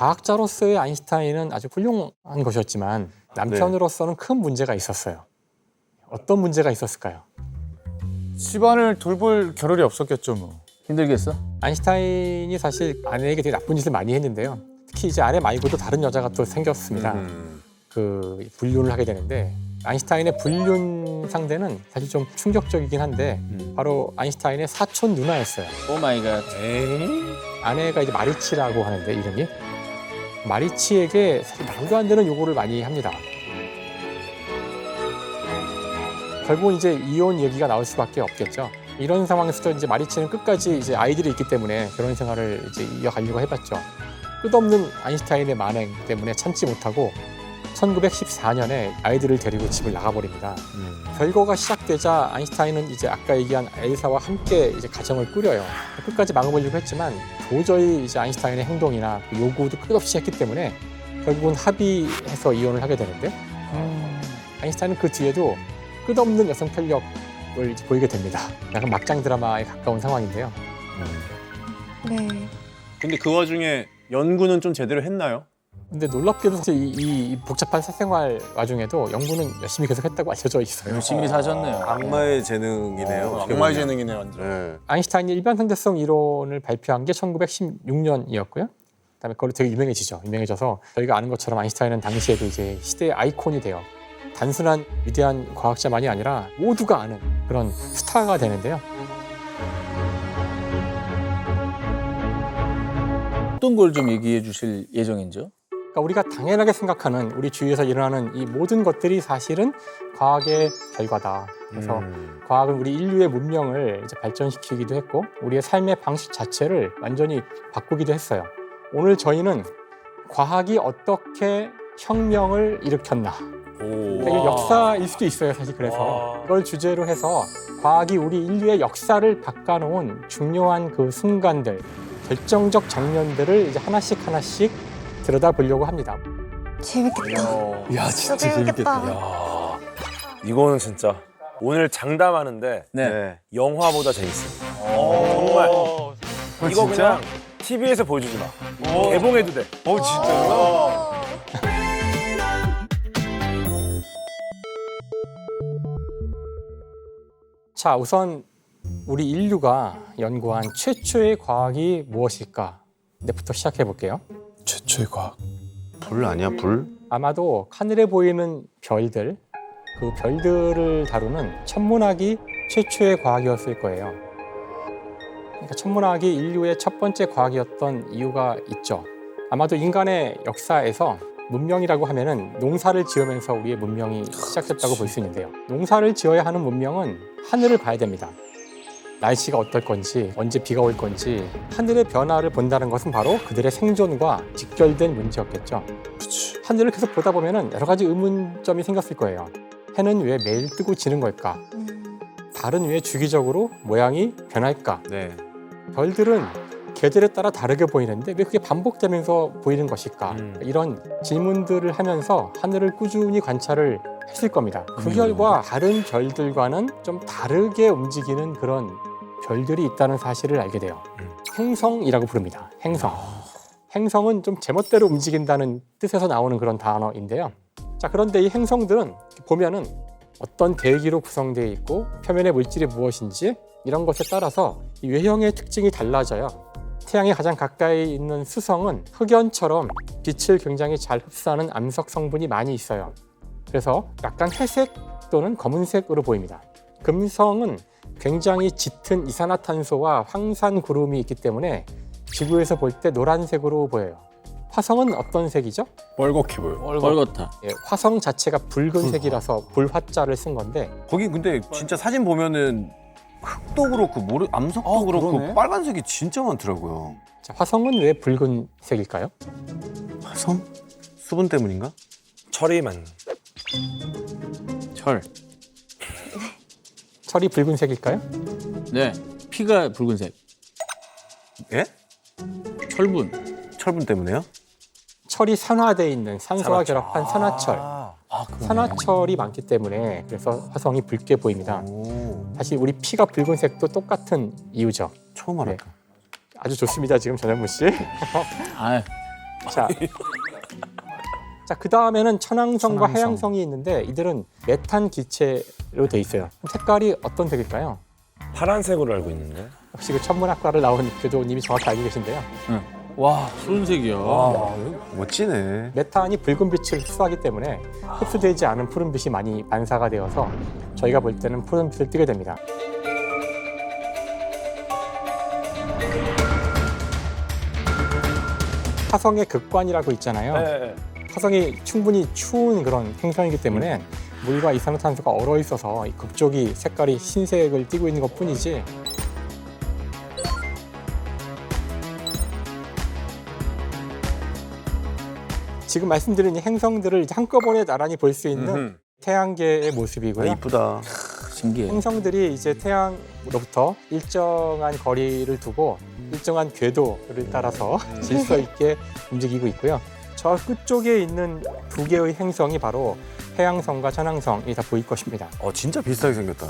과학자로서의 아인슈타인은 아주 훌륭한 것이었지만 남편으로서는 큰 문제가 있었어요. 어떤 문제가 있었을까요? 집안을 돌볼 겨를이 없었겠죠 뭐. 힘들겠어? 아인슈타인이 사실 아내에게 되게 나쁜 짓을 많이 했는데요. 특히 이제 아내 말고도 다른 여자가 또 생겼습니다. 그 불륜을 하게 되는데 아인슈타인의 불륜 상대는 사실 좀 충격적이긴 한데 바로 아인슈타인의 사촌 누나였어요. 오 마이 갓. 아내가 이제 마리치라고 하는데 이름이 마리치에게 사실 말도 안 되는 요구를 많이 합니다. 결국은 이제 이혼 얘기가 나올 수밖에 없겠죠. 이런 상황에서 이제 마리치는 끝까지 이제 아이들이 있기 때문에 결혼 생활을 이제 이어가려고 해봤죠. 끝없는 아인슈타인의 만행 때문에 참지 못하고 1914년에 아이들을 데리고 집을 나가버립니다. 별거가 시작되자 아인슈타인은 이제 아까 얘기한 엘사와 함께 이제 가정을 꾸려요. 끝까지 막아보려고 했지만 도저히 이제 아인슈타인의 행동이나 그 요구도 끝없이 했기 때문에 결국은 합의해서 이혼을 하게 되는데 아인슈타인은 그 뒤에도 끝없는 여성 편력을 이제 보이게 됩니다. 약간 막장 드라마에 가까운 상황인데요. 네. 근데 그 와중에 연구는 좀 제대로 했나요? 근데 놀랍게도 사실 이 복잡한 사생활 와중에도 연구는 열심히 계속했다고 알려져 있어요. 열심히 사셨네요. 악마의 재능이네요. 어떻게 악마의 보면. 재능이네 완전. 네. 아인슈타인이 일반 상대성 이론을 발표한 게 1916년이었고요. 그다음에 그걸로 되게 유명해져서 저희가 아는 것처럼 아인슈타인은 당시에도 이제 시대의 아이콘이 돼요. 단순한 위대한 과학자만이 아니라 모두가 아는 그런 스타가 되는데요. 어떤 걸 좀 얘기해 주실 예정인지요? 그러니까 우리가 당연하게 생각하는 우리 주위에서 일어나는 이 모든 것들이 사실은 과학의 결과다. 그래서 과학은 우리 인류의 문명을 이제 발전시키기도 했고 우리의 삶의 방식 자체를 완전히 바꾸기도 했어요. 오늘 저희는 과학이 어떻게 혁명을 일으켰나. 이게 역사일 수도 있어요, 사실. 그래서 이걸 주제로 해서 과학이 우리 인류의 역사를 바꿔놓은 중요한 그 순간들, 결정적 장면들을 이제 하나씩 들여다보려고 합니다. 재밌겠다. 야 진짜 재밌겠다. 이거는 진짜 오늘 장담하는데 네. 영화보다 재밌습니다. 정말 이거 그냥 TV에서 보여주지 마. 개봉해도 돼. 진짜요? 자, 우선 우리 인류가 연구한 최초의 과학이 무엇일까? 부터 시작해 볼게요. 최초의 과학. 불 아니야 불? 아마도 하늘에 보이는 별들, 그 별들을 다루는 천문학이 최초의 과학이었을 거예요. 그러니까 천문학이 인류의 첫 번째 과학이었던 이유가 있죠. 아마도 인간의 역사에서 문명이라고 하면은 농사를 지으면서 우리의 문명이 시작됐다고 볼 수 있는데요. 농사를 지어야 하는 문명은 하늘을 봐야 됩니다. 날씨가 어떨 건지, 언제 비가 올 건지 하늘의 변화를 본다는 것은 바로 그들의 생존과 직결된 문제였겠죠. 하늘을 계속 보다 보면은 여러 가지 의문점이 생겼을 거예요. 해는 왜 매일 뜨고 지는 걸까? 달은 왜 주기적으로 모양이 변할까? 네. 별들은 계절에 따라 다르게 보이는데 왜 그게 반복되면서 보이는 것일까? 이런 질문들을 하면서 하늘을 꾸준히 관찰을 했을 겁니다. 그 결과 다른 별들과는 좀 다르게 움직이는 그런 별들이 있다는 사실을 알게 돼요. 행성이라고 부릅니다. 행성. 행성은 좀 제멋대로 움직인다는 뜻에서 나오는 그런 단어인데요. 자, 그런데 이 행성들은 보면은 어떤 대기로 구성되어 있고 표면의 물질이 무엇인지 이런 것에 따라서 이 외형의 특징이 달라져요. 태양에 가장 가까이 있는 수성은 흑연처럼 빛을 굉장히 잘 흡수하는 암석 성분이 많이 있어요. 그래서 약간 회색 또는 검은색으로 보입니다. 금성은 굉장히 짙은 이산화탄소와 황산 구름이 있기 때문에 지구에서 볼 때 노란색으로 보여요. 화성은 어떤 색이죠? 뻘겋게 보여. 벌겋다. 예, 화성 자체가 붉은색이라서 불화자를 쓴 건데 거기 근데 진짜 사진 보면은 흙도 그렇고 암석도 그렇고 그러네. 빨간색이 진짜 많더라고요. 자, 화성은 왜 붉은색일까요? 화성? 수분 때문인가? 철이 많. 철. 철이 붉은색일까요? 네. 피가 붉은색. 예? 철분. 철분 때문에요? 철이 산화되어 있는 산소와 산화철. 결합한 산화철. 산화철이 많기 때문에 그래서 화성이 붉게 보입니다. 사실 우리 피가 붉은색도 똑같은 이유죠. 처음 알았다. 아주 좋습니다, 지금 전현무 씨. 아, 자, 그 다음에는 천왕성과 천왕성. 해양성이 있는데 이들은 메탄 기체로 돼 있어요. 색깔이 어떤 색일까요? 파란색으로 알고 있는데. 역시 그 천문학과를 나온 교도님이 정확히 알고 계신데요. 와, 푸른색이야. 멋지네. 메탄이 붉은 빛을 흡수하기 때문에 흡수되지 않은 푸른빛이 많이 반사가 되어서 저희가 볼 때는 푸른빛을 띠게 됩니다. 화성의 극관이라고 있잖아요. 네. 화성이 충분히 추운 그런 행성이기 때문에 물과 이산화탄소가 얼어 있어서 이 극쪽이 색깔이 흰색을 띠고 있는 것뿐이지 지금 말씀드린 이 행성들을 이제 한꺼번에 나란히 볼 수 있는 태양계의 모습이고요. 이쁘다. 신기해. 행성들이 이제 태양으로부터 일정한 거리를 두고 일정한 궤도를 따라서 질서 있게 움직이고 있고요. 저 끝쪽에 있는 두 개의 행성이 바로 해양성과 천왕성이 다 보일 것입니다. 진짜 비슷하게 생겼다.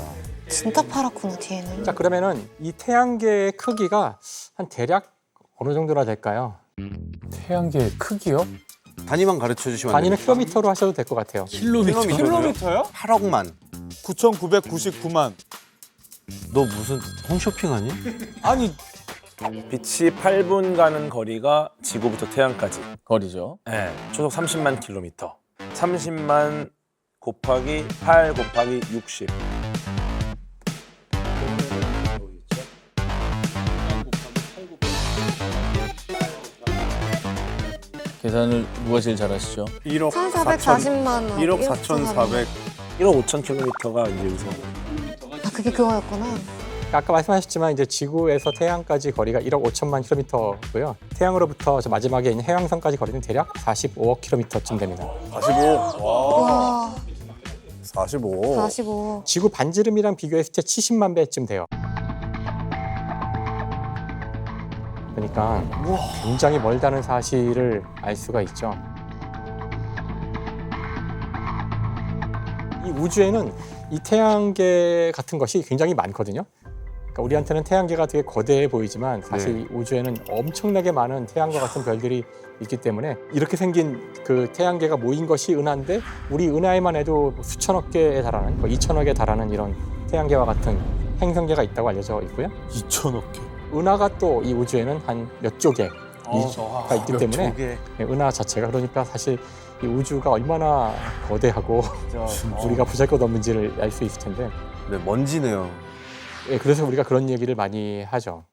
진짜 파랗구나 뒤에는. 자, 그러면은 이 태양계의 크기가 한 대략 어느 정도나 될까요? 태양계의 크기요? 단위만 가르쳐 주시면 단위는 킬로미터로 하셔도 될 것 같아요. 킬로미터요? 8억만. 9,999만. 너 무슨 홈쇼핑하니? 아니 빛이 8분 가는 거리가 지구부터 태양까지. 거리죠. 네. 초속 30만 킬로미터. 30만 곱하기 8 곱하기 60. 계산을 누가 제일 잘하시죠? 1억 1,440만 원. 1억 4,400. 1억 5천 킬로미터가 이제 여기서. 아 그게 그거였구나. 아까 말씀하셨지만 이제 지구에서 태양까지 거리가 1억 5천만 킬로미터고요. 태양으로부터 저 마지막에 있는 해양성까지 거리는 대략 45억 킬로미터쯤 됩니다. 45. 와 45. 45. 지구 반지름이랑 비교했을 때 70만 배쯤 돼요. 그러니까 굉장히 멀다는 사실을 알 수가 있죠. 이 우주에는 이 태양계 같은 것이 굉장히 많거든요. 그러니까 우리한테는 태양계가 되게 거대해 보이지만 사실 이 우주에는 엄청나게 많은 태양과 같은 별들이 있기 때문에 이렇게 생긴 그 태양계가 모인 것이 은하인데 우리 은하에만 해도 수천억 개에 달하는, 2천억에 달하는 이런 태양계와 같은 행성계가 있다고 알려져 있고요. 2,000억 개. 은하가 또 이 우주에는 한 몇 조 개가 있기 때문에 저게. 은하 자체가 그러니까 사실 이 우주가 얼마나 거대하고 우리가 보잘것없는지를 알 수 있을 텐데 네, 먼지네요. 그래서 우리가 그런 얘기를 많이 하죠.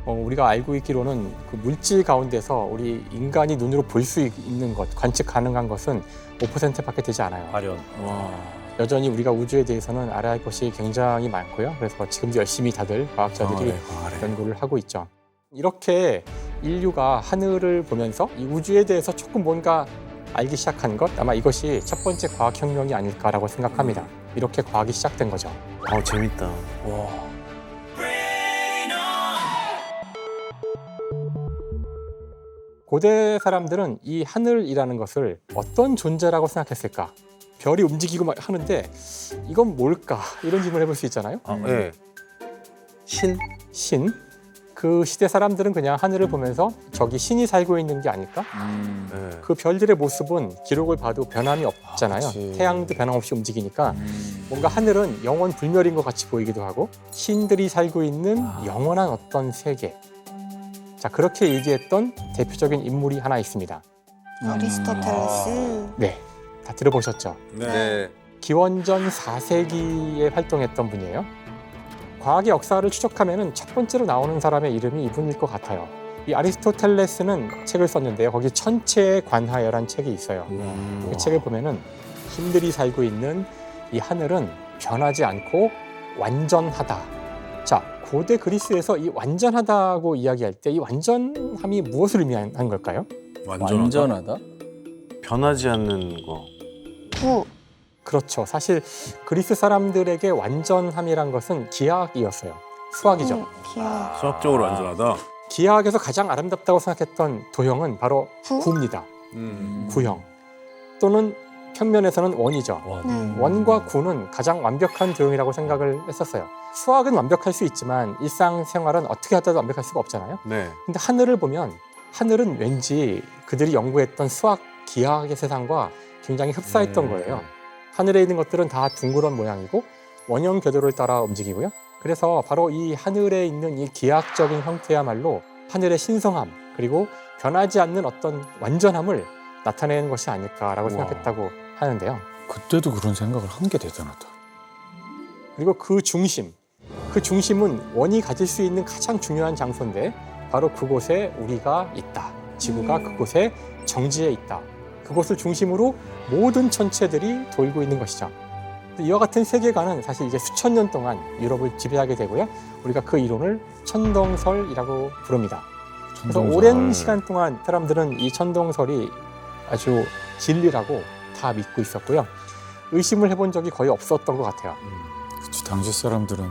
우리가 알고 있기로는 그 물질 가운데서 우리 인간이 눈으로 볼 수 있는 것, 관측 가능한 것은 5%밖에 되지 않아요. 발현. 여전히 우리가 우주에 대해서는 알아야 할 것이 굉장히 많고요. 그래서 지금도 열심히 다들 과학자들이 연구를 하고 있죠. 이렇게 인류가 하늘을 보면서 이 우주에 대해서 조금 뭔가 알기 시작한 것, 아마 이것이 첫 번째 과학혁명이 아닐까라고 생각합니다. 이렇게 과학이 시작된 거죠. 재밌다. 고대 사람들은 이 하늘이라는 것을 어떤 존재라고 생각했을까? 별이 움직이고 막 하는데 이건 뭘까? 이런 질문을 해볼 수 있잖아요. 네. 신? 신? 그 시대 사람들은 그냥 하늘을 보면서 저기 신이 살고 있는 게 아닐까? 네. 그 별들의 모습은 기록을 봐도 변함이 없잖아요. 그치. 태양도 변함없이 움직이니까 뭔가 하늘은 영원 불멸인 것 같이 보이기도 하고 신들이 살고 있는 영원한 어떤 세계. 자, 그렇게 얘기했던 대표적인 인물이 하나 있습니다. 아리스토텔레스. 네, 다 들어보셨죠? 네. 기원전 4세기에 활동했던 분이에요. 과학의 역사를 추적하면 첫 번째로 나오는 사람의 이름이 이분일 것 같아요. 이 아리스토텔레스는 책을 썼는데요. 거기 천체에 관하여란 책이 있어요. 그 책을 보면은 신들이 살고 있는 이 하늘은 변하지 않고 완전하다. 자, 고대 그리스에서 이 완전하다고 이야기할 때 이 완전함이 무엇을 의미하는 걸까요? 완전하다? 변하지 않는 거. 구. 그렇죠. 사실 그리스 사람들에게 완전함이란 것은 기하학이었어요. 수학이죠. 기억. 수학적으로 완전하다. 기하학에서 가장 아름답다고 생각했던 도형은 바로 구? 구입니다. 구형. 또는 평면에서는 원이죠. 네. 원과 구는 가장 완벽한 도형이라고 생각을 했었어요. 수학은 완벽할 수 있지만 일상생활은 어떻게 하더라도 완벽할 수가 없잖아요. 네. 근데 하늘을 보면 하늘은 왠지 그들이 연구했던 수학, 기하학의 세상과 굉장히 흡사했던 거예요. 하늘에 있는 것들은 다 둥그런 모양이고 원형 궤도를 따라 움직이고요. 그래서 바로 이 하늘에 있는 이 기하학적인 형태야말로 하늘의 신성함 그리고 변하지 않는 어떤 완전함을 나타내는 것이 아닐까라고 생각했다고 하는데요. 그때도 그런 생각을 한 게 대단하다. 그리고 그 중심은 원이 가질 수 있는 가장 중요한 장소인데 바로 그곳에 우리가 있다. 지구가 그곳에 정지해 있다. 그곳을 중심으로 모든 천체들이 돌고 있는 것이죠. 이와 같은 세계관은 사실 이제 수천 년 동안 유럽을 지배하게 되고요. 우리가 그 이론을 천동설이라고 부릅니다. 그래서 오랜 시간 동안 사람들은 이 천동설이 아주 진리라고 다 믿고 있었고요. 의심을 해본 적이 거의 없었던 것 같아요. 그치, 당시 사람들은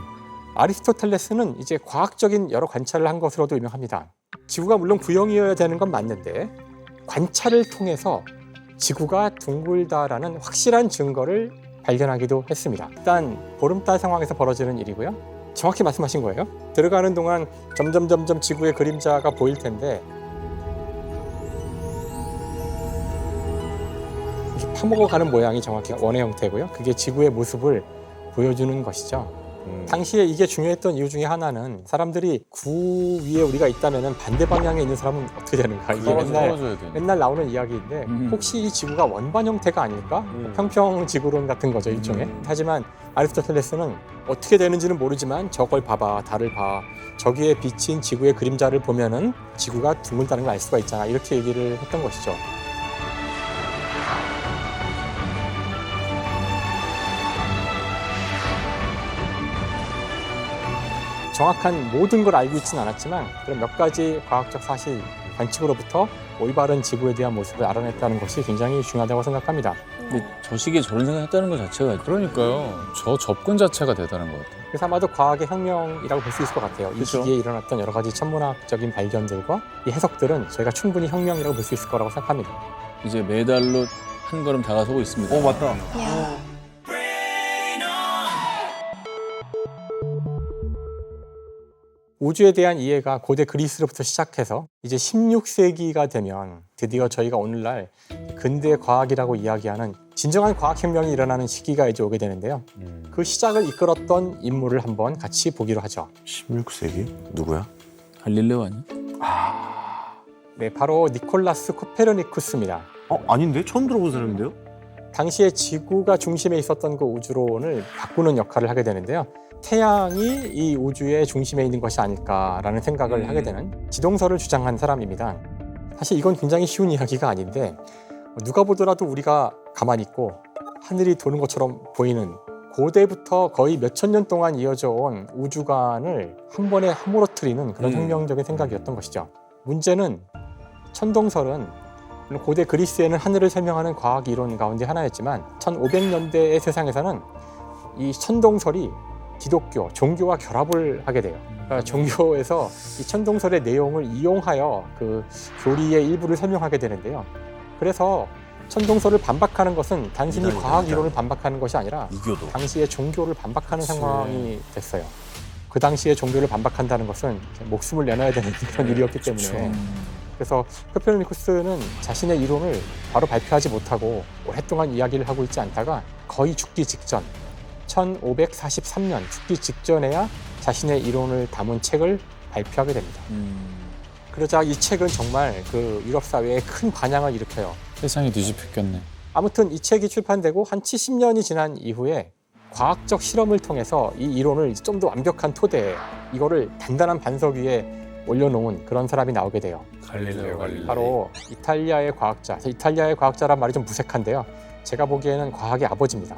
아리스토텔레스는 이제 과학적인 여러 관찰을 한 것으로도 유명합니다. 지구가 물론 구형이어야 되는 건 맞는데 관찰을 통해서 지구가 둥글다라는 확실한 증거를 발견하기도 했습니다. 일단 보름달 상황에서 벌어지는 일이고요. 정확히 말씀하신 거예요. 들어가는 동안 점점 지구의 그림자가 보일 텐데 이렇게 파먹어가는 모양이 정확히 원의 형태고요. 그게 지구의 모습을 보여주는 것이죠. 당시에 이게 중요했던 이유 중에 하나는 사람들이 구 위에 우리가 있다면 반대 방향에 있는 사람은 어떻게 되는가 이게 맨날 나오는 이야기인데 혹시 이 지구가 원반 형태가 아닐까? 평평 지구론 같은 거죠 일종의. 하지만 아리스토텔레스는 어떻게 되는지는 모르지만 저걸 봐봐 달을 봐 저기에 비친 지구의 그림자를 보면은 지구가 둥글다는 걸 알 수가 있잖아 이렇게 얘기를 했던 것이죠. 정확한 모든 걸 알고 있지는 않았지만 그런 몇 가지 과학적 사실, 관측으로부터 올바른 지구에 대한 모습을 알아냈다는 것이 굉장히 중요하다고 생각합니다. 근데 저 시기에 저런 생각했다는 것 자체가 그러니까요. 저 접근 자체가 대단한 것 같아요. 그래서 아마도 과학의 혁명이라고 볼 수 있을 것 같아요. 이 그렇죠. 시기에 일어났던 여러 가지 천문학적인 발견들과 이 해석들은 저희가 충분히 혁명이라고 볼 수 있을 거라고 생각합니다. 이제 매달로 한 걸음 다가서고 있습니다. 맞다. 야. 우주에 대한 이해가 고대 그리스로부터 시작해서 이제 16세기가 되면 드디어 저희가 오늘날 근대 과학이라고 이야기하는 진정한 과학혁명이 일어나는 시기가 이제 오게 되는데요. 그 시작을 이끌었던 인물을 한번 같이 보기로 하죠. 16세기? 누구야? 갈릴레오 아니? 네, 바로 니콜라스 코페르니쿠스입니다. 아닌데? 처음 들어본 사람인데요? 당시에 지구가 중심에 있었던 그 우주론을 바꾸는 역할을 하게 되는데요. 태양이 이 우주의 중심에 있는 것이 아닐까라는 생각을 하게 되는 지동설을 주장한 사람입니다. 사실 이건 굉장히 쉬운 이야기가 아닌데 누가 보더라도 우리가 가만히 있고 하늘이 도는 것처럼 보이는 고대부터 거의 몇천 년 동안 이어져 온 우주관을 한 번에 허물어뜨리는 그런 혁명적인 생각이었던 것이죠. 문제는 천동설은 물론 고대 그리스에는 하늘을 설명하는 과학 이론 가운데 하나였지만 1500년대의 세상에서는 이 천동설이 기독교, 종교와 결합을 하게 돼요. 그러니까 종교에서 이 천동설의 내용을 이용하여 그 교리의 일부를 설명하게 되는데요. 그래서 천동설을 반박하는 것은 단순히 과학 이론을 반박하는 것이 아니라 이교도. 당시의 종교를 반박하는 상황이 됐어요. 그 당시에 종교를 반박한다는 것은 목숨을 내놔야 되는 그런 일이었기 때문에 그래서 코페르니쿠스는 자신의 이론을 바로 발표하지 못하고 오랫동안 이야기를 하고 있지 않다가 거의 죽기 직전 1543년 죽기 직전에야 자신의 이론을 담은 책을 발표하게 됩니다. 그러자 이 책은 정말 그 유럽 사회에 큰 반향을 일으켜요. 세상이 뒤집혔겠네. 아무튼 이 책이 출판되고 한 70년이 지난 이후에 과학적 실험을 통해서 이 이론을 좀 더 완벽한 토대에 이거를 단단한 반석 위에 올려놓은 그런 사람이 나오게 돼요. 갈릴레오. 바로 이탈리아의 과학자. 이탈리아의 과학자란 말이 좀 무색한데요. 제가 보기에는 과학의 아버지입니다.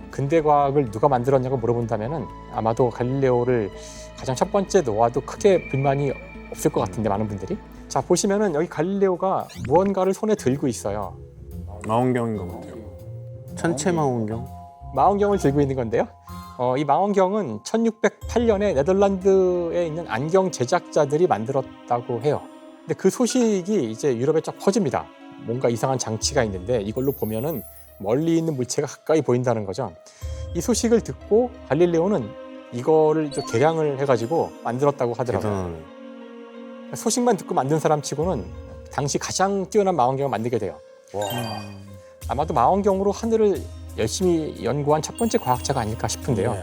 근대 과학을 누가 만들었냐고 물어본다면은 아마도 갈릴레오를 가장 첫 번째 놓아도 크게 불만이 없을 것 같은데 많은 분들이. 자 보시면은 여기 갈릴레오가 무언가를 손에 들고 있어요. 망원경인 것 같아요. 천체 망원경. 망원경을 들고 있는 건데요. 이 망원경은 1608년에 네덜란드에 있는 안경 제작자들이 만들었다고 해요. 근데 그 소식이 이제 유럽에 쫙 퍼집니다. 뭔가 이상한 장치가 있는데 이걸로 보면은 멀리 있는 물체가 가까이 보인다는 거죠. 이 소식을 듣고 갈릴레오는 이거를 좀 개량을 해가지고 만들었다고 하더라고요. 소식만 듣고 만든 사람 치고는 당시 가장 뛰어난 망원경을 만들게 돼요. 아마도 망원경으로 하늘을 열심히 연구한 첫 번째 과학자가 아닐까 싶은데요.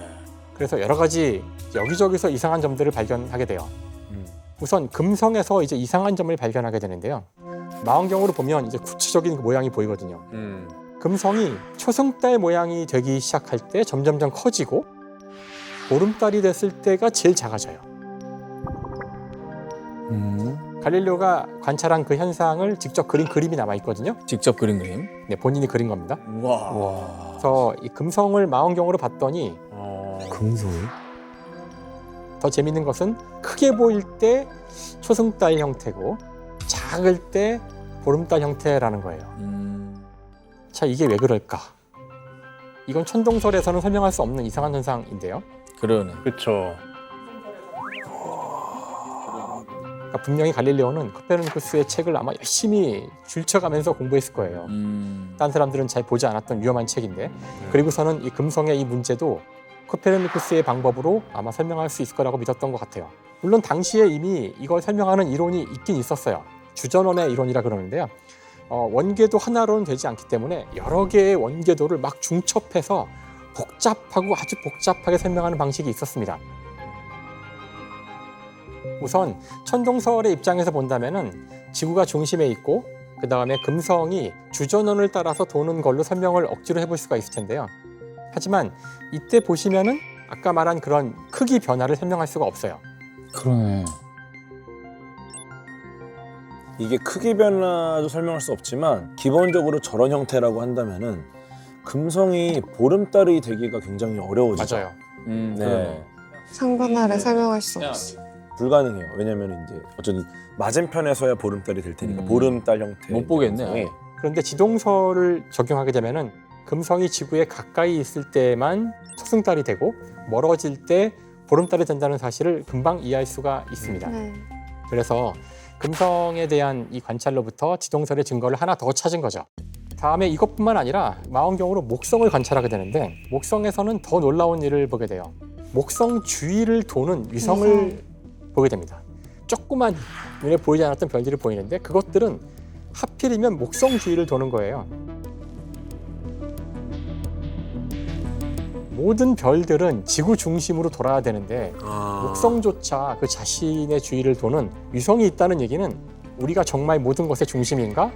그래서 여러 가지 여기저기서 이상한 점들을 발견하게 돼요. 우선 금성에서 이제 이상한 점을 발견하게 되는데요. 망원경으로 보면 이제 구체적인 모양이 보이거든요. 금성이 초승달 모양이 되기 시작할 때 점점점 커지고 보름달이 됐을 때가 제일 작아져요. 갈릴레오가 관찰한 그 현상을 직접 그린 그림이 남아 있거든요. 직접 그린 그림. 네, 본인이 그린 겁니다. 와. 그래서 이 금성을 망원경으로 봤더니 금성이? 더 재밌는 것은 크게 보일 때 초승달 형태고 작을 때 보름달 형태라는 거예요. 자, 이게 왜 그럴까? 이건 천동설에서는 설명할 수 없는 이상한 현상인데요. 그러네. 그렇죠. 그러니까 분명히 갈릴레오는 코페르니쿠스의 책을 아마 열심히 줄쳐가면서 공부했을 거예요. 딴 사람들은 잘 보지 않았던 위험한 책인데, 그리고서는 이 금성의 이 문제도 코페르니쿠스의 방법으로 아마 설명할 수 있을 거라고 믿었던 것 같아요. 물론 당시에 이미 이걸 설명하는 이론이 있긴 있었어요. 주전원의 이론이라 그러는데요. 원궤도 하나로는 되지 않기 때문에 여러 개의 원궤도를 막 중첩해서 복잡하고 아주 복잡하게 설명하는 방식이 있었습니다. 우선 천동설의 입장에서 본다면은 지구가 중심에 있고 그 다음에 금성이 주전원을 따라서 도는 걸로 설명을 억지로 해볼 수가 있을 텐데요. 하지만 이때 보시면은 아까 말한 그런 크기 변화를 설명할 수가 없어요. 그러네. 이게 크기 변화도 설명할 수 없지만 기본적으로 저런 형태라고 한다면은 금성이 보름달이 되기가 굉장히 어려워지죠. 맞아요. 네. 상변화를 설명할 수 없어. 불가능해요. 왜냐면 이제 어쨌든 맞은편에서야 보름달이 될 테니까 보름달 형태. 못 보겠네. 금성이. 그런데 지동설을 적용하게 되면은 금성이 지구에 가까이 있을 때만 초승달이 되고 멀어질 때 보름달이 된다는 사실을 금방 이해할 수가 있습니다. 네. 그래서 금성에 대한 이 관찰로부터 지동설의 증거를 하나 더 찾은 거죠. 다음에 이것뿐만 아니라 망원경으로 목성을 관찰하게 되는데 목성에서는 더 놀라운 일을 보게 돼요. 목성 주위를 도는 위성을 보게 됩니다. 조그만 눈에 보이지 않았던 별들이 보이는데 그것들은 하필이면 목성 주위를 도는 거예요. 모든 별들은 지구 중심으로 돌아야 되는데 목성조차 그 자신의 주위를 도는 위성이 있다는 얘기는 우리가 정말 모든 것의 중심인가?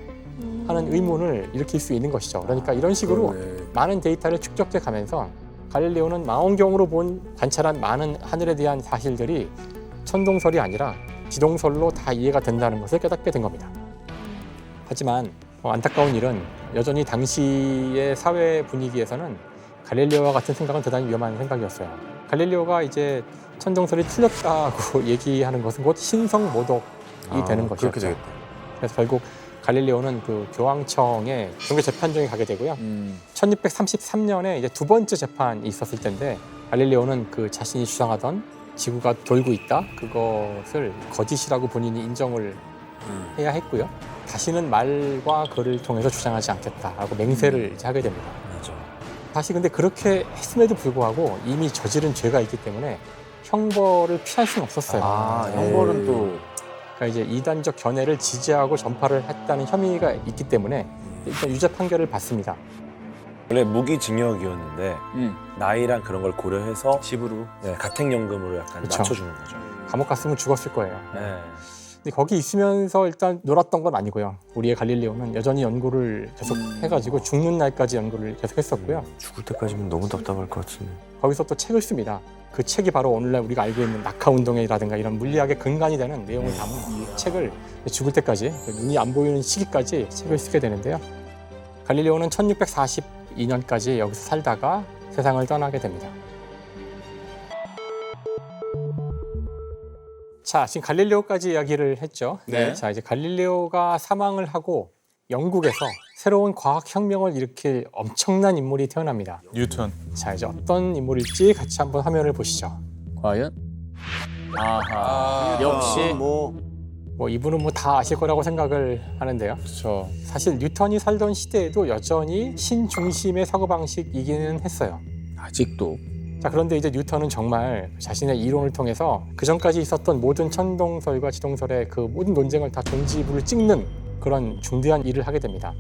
하는 의문을 일으킬 수 있는 것이죠. 그러니까 이런 식으로 많은 데이터를 축적해 가면서 갈릴레오는 망원경으로 관찰한 많은 하늘에 대한 사실들이 천동설이 아니라 지동설로 다 이해가 된다는 것을 깨닫게 된 겁니다. 하지만 안타까운 일은 여전히 당시의 사회 분위기에서는 갈릴레오와 같은 생각은 대단히 위험한 생각이었어요. 갈릴레오가 이제 천동설이 틀렸다고 얘기하는 것은 곧 신성 모독이 되는 것이었죠. 그렇게 되겠다. 그래서 결국 갈릴레오는 그 교황청에 종교 재판정에 가게 되고요. 1633년에 이제 두 번째 재판이 있었을 텐데 갈릴레오는 그 자신이 주장하던 지구가 돌고 있다 그것을 거짓이라고 본인이 인정을 해야 했고요. 다시는 말과 글을 통해서 주장하지 않겠다라고 맹세를 이제 하게 됩니다. 맞아. 사실 근데 그렇게 했음에도 불구하고 이미 저지른 죄가 있기 때문에 형벌을 피할 수는 없었어요. 형벌은 또 그러니까 이제 이단적 견해를 지지하고 전파를 했다는 혐의가 있기 때문에 일단 유죄 판결을 받습니다. 원래 무기징역이었는데 나이랑 그런 걸 고려해서 집으로 가택연금으로 약간 그쵸. 맞춰주는 거죠. 감옥 갔으면 죽었을 거예요. 네. 근데 거기 있으면서 일단 놀았던 건 아니고요. 우리의 갈릴레오는 여전히 연구를 계속 해가지고 죽는 날까지 연구를 계속 했었고요. 죽을 때까지면 너무 답답할 것 같은데. 거기서 또 책을 씁니다. 그 책이 바로 오늘날 우리가 알고 있는 낙하 운동회라든가 이런 물리학의 근간이 되는 내용을 담은 이 책을 죽을 때까지 눈이 안 보이는 시기까지 책을 쓰게 되는데요. 갈릴레오는 1642년까지 여기서 살다가 세상을 떠나게 됩니다. 자, 지금 갈릴레오까지 이야기를 했죠. 네. 자, 이제 갈릴레오가 사망을 하고 영국에서 새로운 과학 혁명을 일으킬 엄청난 인물이 태어납니다. 뉴턴. 자, 이제 어떤 인물일지 같이 한번 화면을 보시죠. 과연? 아하. 역시 뭐 이분은 뭐 다 아실 거라고 생각을 하는데요. 그렇죠. 사실 뉴턴이 살던 시대에도 여전히 신중심의 사고방식이기는 했어요. 아직도. 자, 그런데 이제 뉴턴은 정말 자신의 이론을 통해서 그 전까지 있었던 모든 천동설과 지동설의 그 모든 논쟁을 다 종지부를 찍는 그런 중대한 일을 하게 됩니다.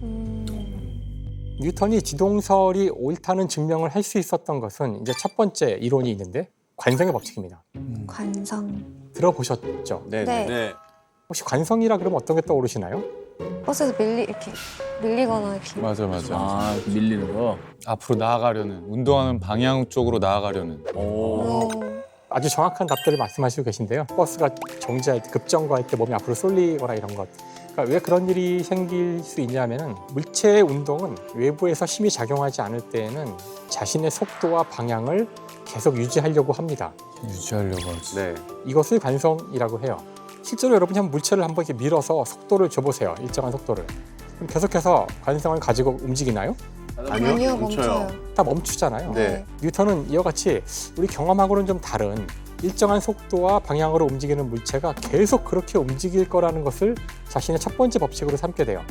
뉴턴이 지동설이 옳다는 증명을 할 수 있었던 것은 이제 첫 번째 이론이 있는데 관성의 법칙입니다. 관성. 들어보셨죠? 네. 네. 네. 혹시 관성이라 그러면 어떤 게 떠오르시나요? 버스에서 이렇게 밀리거나 이렇게. 맞아 맞아. 아, 밀리는 거. 앞으로 나아가려는 운동하는 방향 쪽으로 나아가려는. 오. 아주 정확한 답들을 말씀하시고 계신데요. 버스가 정지할 때, 급정거할 때 몸이 앞으로 쏠리거나 이런 것. 그러니까 왜 그런 일이 생길 수 있냐면은 물체의 운동은 외부에서 힘이 작용하지 않을 때에는 자신의 속도와 방향을 계속 유지하려고 합니다. 유지하려고 하지. 네. 이것을 관성이라고 해요. 실제로 여러분이 한번 물체를 한번 이렇게 밀어서 속도를 줘보세요. 일정한 속도를. 그럼 계속해서 관성을 가지고 움직이나요? 아니요, 멈춰요. 다 멈추잖아요. 네. 뉴턴은 이와 같이 우리 경험하고는 좀 다른 일정한 속도와 방향으로 움직이는 물체가 계속 그렇게 움직일 거라는 것을 자신의 첫 번째 법칙으로 삼게 돼요.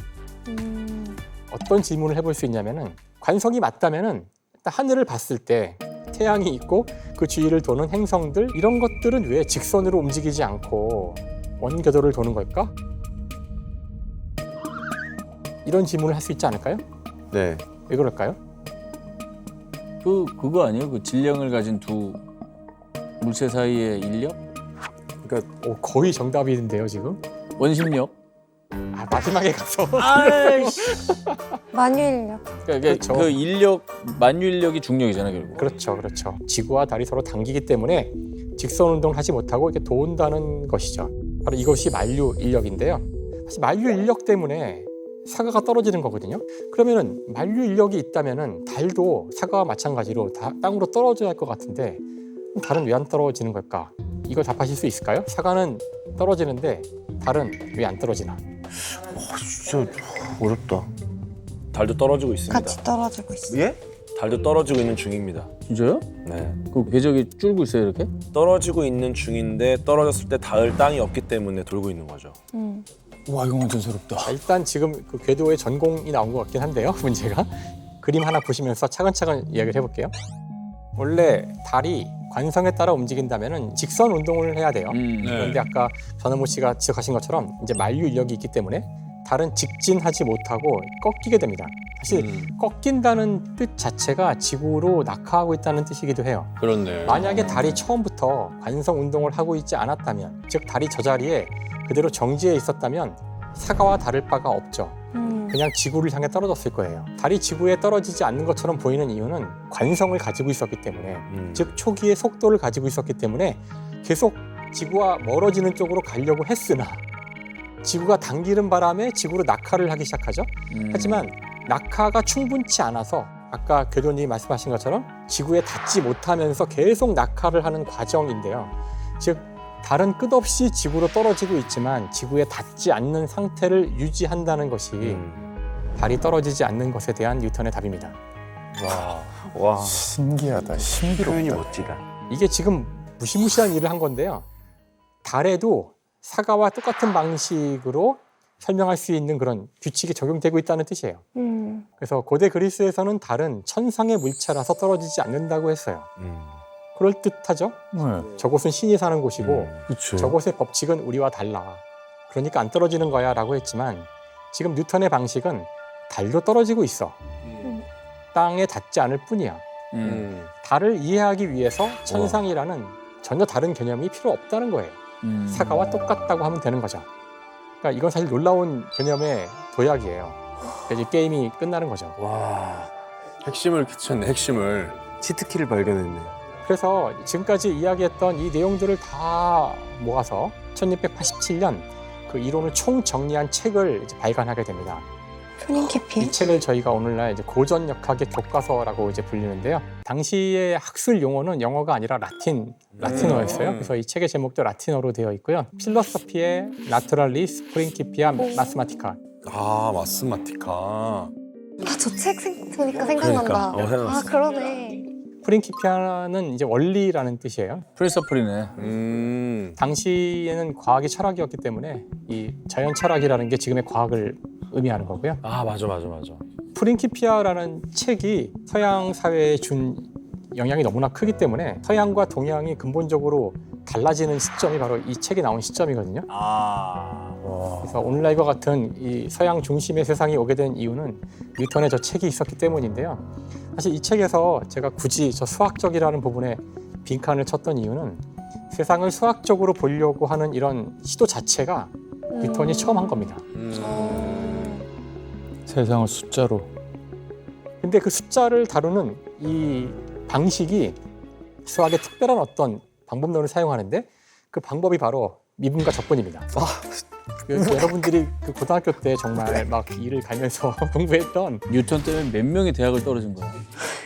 어떤 질문을 해볼 수 있냐면은 관성이 맞다면은 일단 하늘을 봤을 때 태양이 있고 그 주위를 도는 행성들 이런 것들은 왜 직선으로 움직이지 않고 원궤도를 도는 걸까? 이런 질문을 할 수 있지 않을까요? 네. 왜 그럴까요? 그거 아니에요? 그 질량을 가진 두 물체 사이의 인력? 오, 거의 정답인데요 지금. 원심력? 아, 마지막에 가서 아이씨. 만유인력. 그렇죠. 그 인력, 만유인력이 중력이잖아 결국. 그렇죠. 지구와 달이 서로 당기기 때문에 직선 운동을 하지 못하고 이렇게 도운다는 것이죠. 바로 이것이 만유 인력인데요. 사실 만유 인력 때문에 사과가 떨어지는 거거든요. 그러면은 만유 인력이 있다면은 달도 사과와 마찬가지로 땅으로 떨어져야 할 것 같은데 그럼 달은 왜 안 떨어지는 걸까? 이걸 답하실 수 있을까요? 사과는 떨어지는데 달은 왜 안 떨어지나? 진짜 어렵다. 달도 떨어지고 있습니다. 같이 떨어지고 있어요. 예? 달도 떨어지고 있는 중입니다. 진짜요? 네. 그 궤적이 줄고 있어요 이렇게? 떨어지고 있는 중인데 떨어졌을 때 닿을 땅이 없기 때문에 돌고 있는 거죠. 와 이거 완전 새롭다. 자, 일단 지금 그 궤도의 전공이 나온 것 같긴 한데요. 문제가 그림 하나 보시면서 차근차근 이야기를 해볼게요. 원래 달이 관성에 따라 움직인다면은 직선 운동을 해야 돼요. 그런데 아까 전원모 씨가 지적하신 것처럼 이제 만유 인력이 있기 때문에 달은 직진하지 못하고 꺾이게 됩니다. 사실 꺾인다는 뜻 자체가 지구로 낙하하고 있다는 뜻이기도 해요. 그렇네. 만약에 달이 처음부터 관성 운동을 하고 있지 않았다면, 즉 달이 저 자리에 그대로 정지해 있었다면 사과와 다를 바가 없죠. 그냥 지구를 향해 떨어졌을 거예요. 달이 지구에 떨어지지 않는 것처럼 보이는 이유는 관성을 가지고 있었기 때문에, 즉 초기의 속도를 가지고 있었기 때문에 계속 지구와 멀어지는 쪽으로 가려고 했으나 지구가 당기는 바람에 지구로 낙하를 하기 시작하죠. 하지만 낙하가 충분치 않아서 아까 교도님이 말씀하신 것처럼 지구에 닿지 못하면서 계속 낙하를 하는 과정인데요. 즉 달은 끝없이 지구로 떨어지고 있지만 지구에 닿지 않는 상태를 유지한다는 것이 달이 떨어지지 않는 것에 대한 뉴턴의 답입니다. 와, 신기하다. 신비롭다. 표현이 멋지다. 이게 지금 무시무시한 일을 한 건데요. 달에도 사과와 똑같은 방식으로 설명할 수 있는 그런 규칙이 적용되고 있다는 뜻이에요. 그래서 고대 그리스에서는 달은 천상의 물체라서 떨어지지 않는다고 했어요. 그럴듯하죠? 네. 저곳은 신이 사는 곳이고 그렇죠. 저곳의 법칙은 우리와 달라. 그러니까 안 떨어지는 거야 라고 했지만 지금 뉴턴의 방식은 달도 떨어지고 있어. 땅에 닿지 않을 뿐이야. 달을 이해하기 위해서 천상이라는 전혀 다른 개념이 필요 없다는 거예요. 사과와 똑같다고 하면 되는 거죠. 그러니까 이건 사실 놀라운 개념의 도약이에요. 이제 게임이 끝나는 거죠. 와. 핵심을 끼쳤네. 핵심을. 치트키를 발견했네. 그래서 지금까지 이야기했던 이 내용들을 다 모아서 1687년 그 이론을 총정리한 책을 이제 발간하게 됩니다. 프린키피. 이 책을 저희가 오늘날 이제 고전역학의 교과서라고 이제 불리는데요. 당시의 학술 용어는 영어가 아니라 라틴어였어요. 그래서 이 책의 제목도 라틴어로 되어 있고요. 필로소피의 나투랄리스 프린키피아 마스마티카. 아, 마스마티카. 저 책 보니까 생각난다. 생각났어. 아, 그러네. 프린키피아는 이제 원리라는 뜻이에요. 프리서플이네. 당시에는 과학이 철학이었기 때문에 이 자연 철학이라는 게 지금의 과학을 의미하는 거고요. 아, 맞아. 프린키피아라는 책이 서양 사회에 준 영향이 너무나 크기 때문에 서양과 동양이 근본적으로 달라지는 시점이 바로 이 책이 나온 시점이거든요. 그래서 오늘날과 같은 이 서양 중심의 세상이 오게 된 이유는 뉴턴의 저 책이 있었기 때문인데요. 사실 이 책에서 제가 굳이 저 수학적이라는 부분에 빈칸을 쳤던 이유는 세상을 수학적으로 보려고 하는 이런 시도 자체가 뉴턴이 처음 한 겁니다. 세상을 숫자로. 근데 그 숫자를 다루는 이 방식이 수학의 특별한 어떤 방법론을 사용하는데 그 방법이 바로 미분과 적분입니다. 그래서 여러분들이 그 고등학교 때 정말 막 이를 갈면서 공부했던 뉴턴 때문에 몇 명이 대학을 떨어진 거야.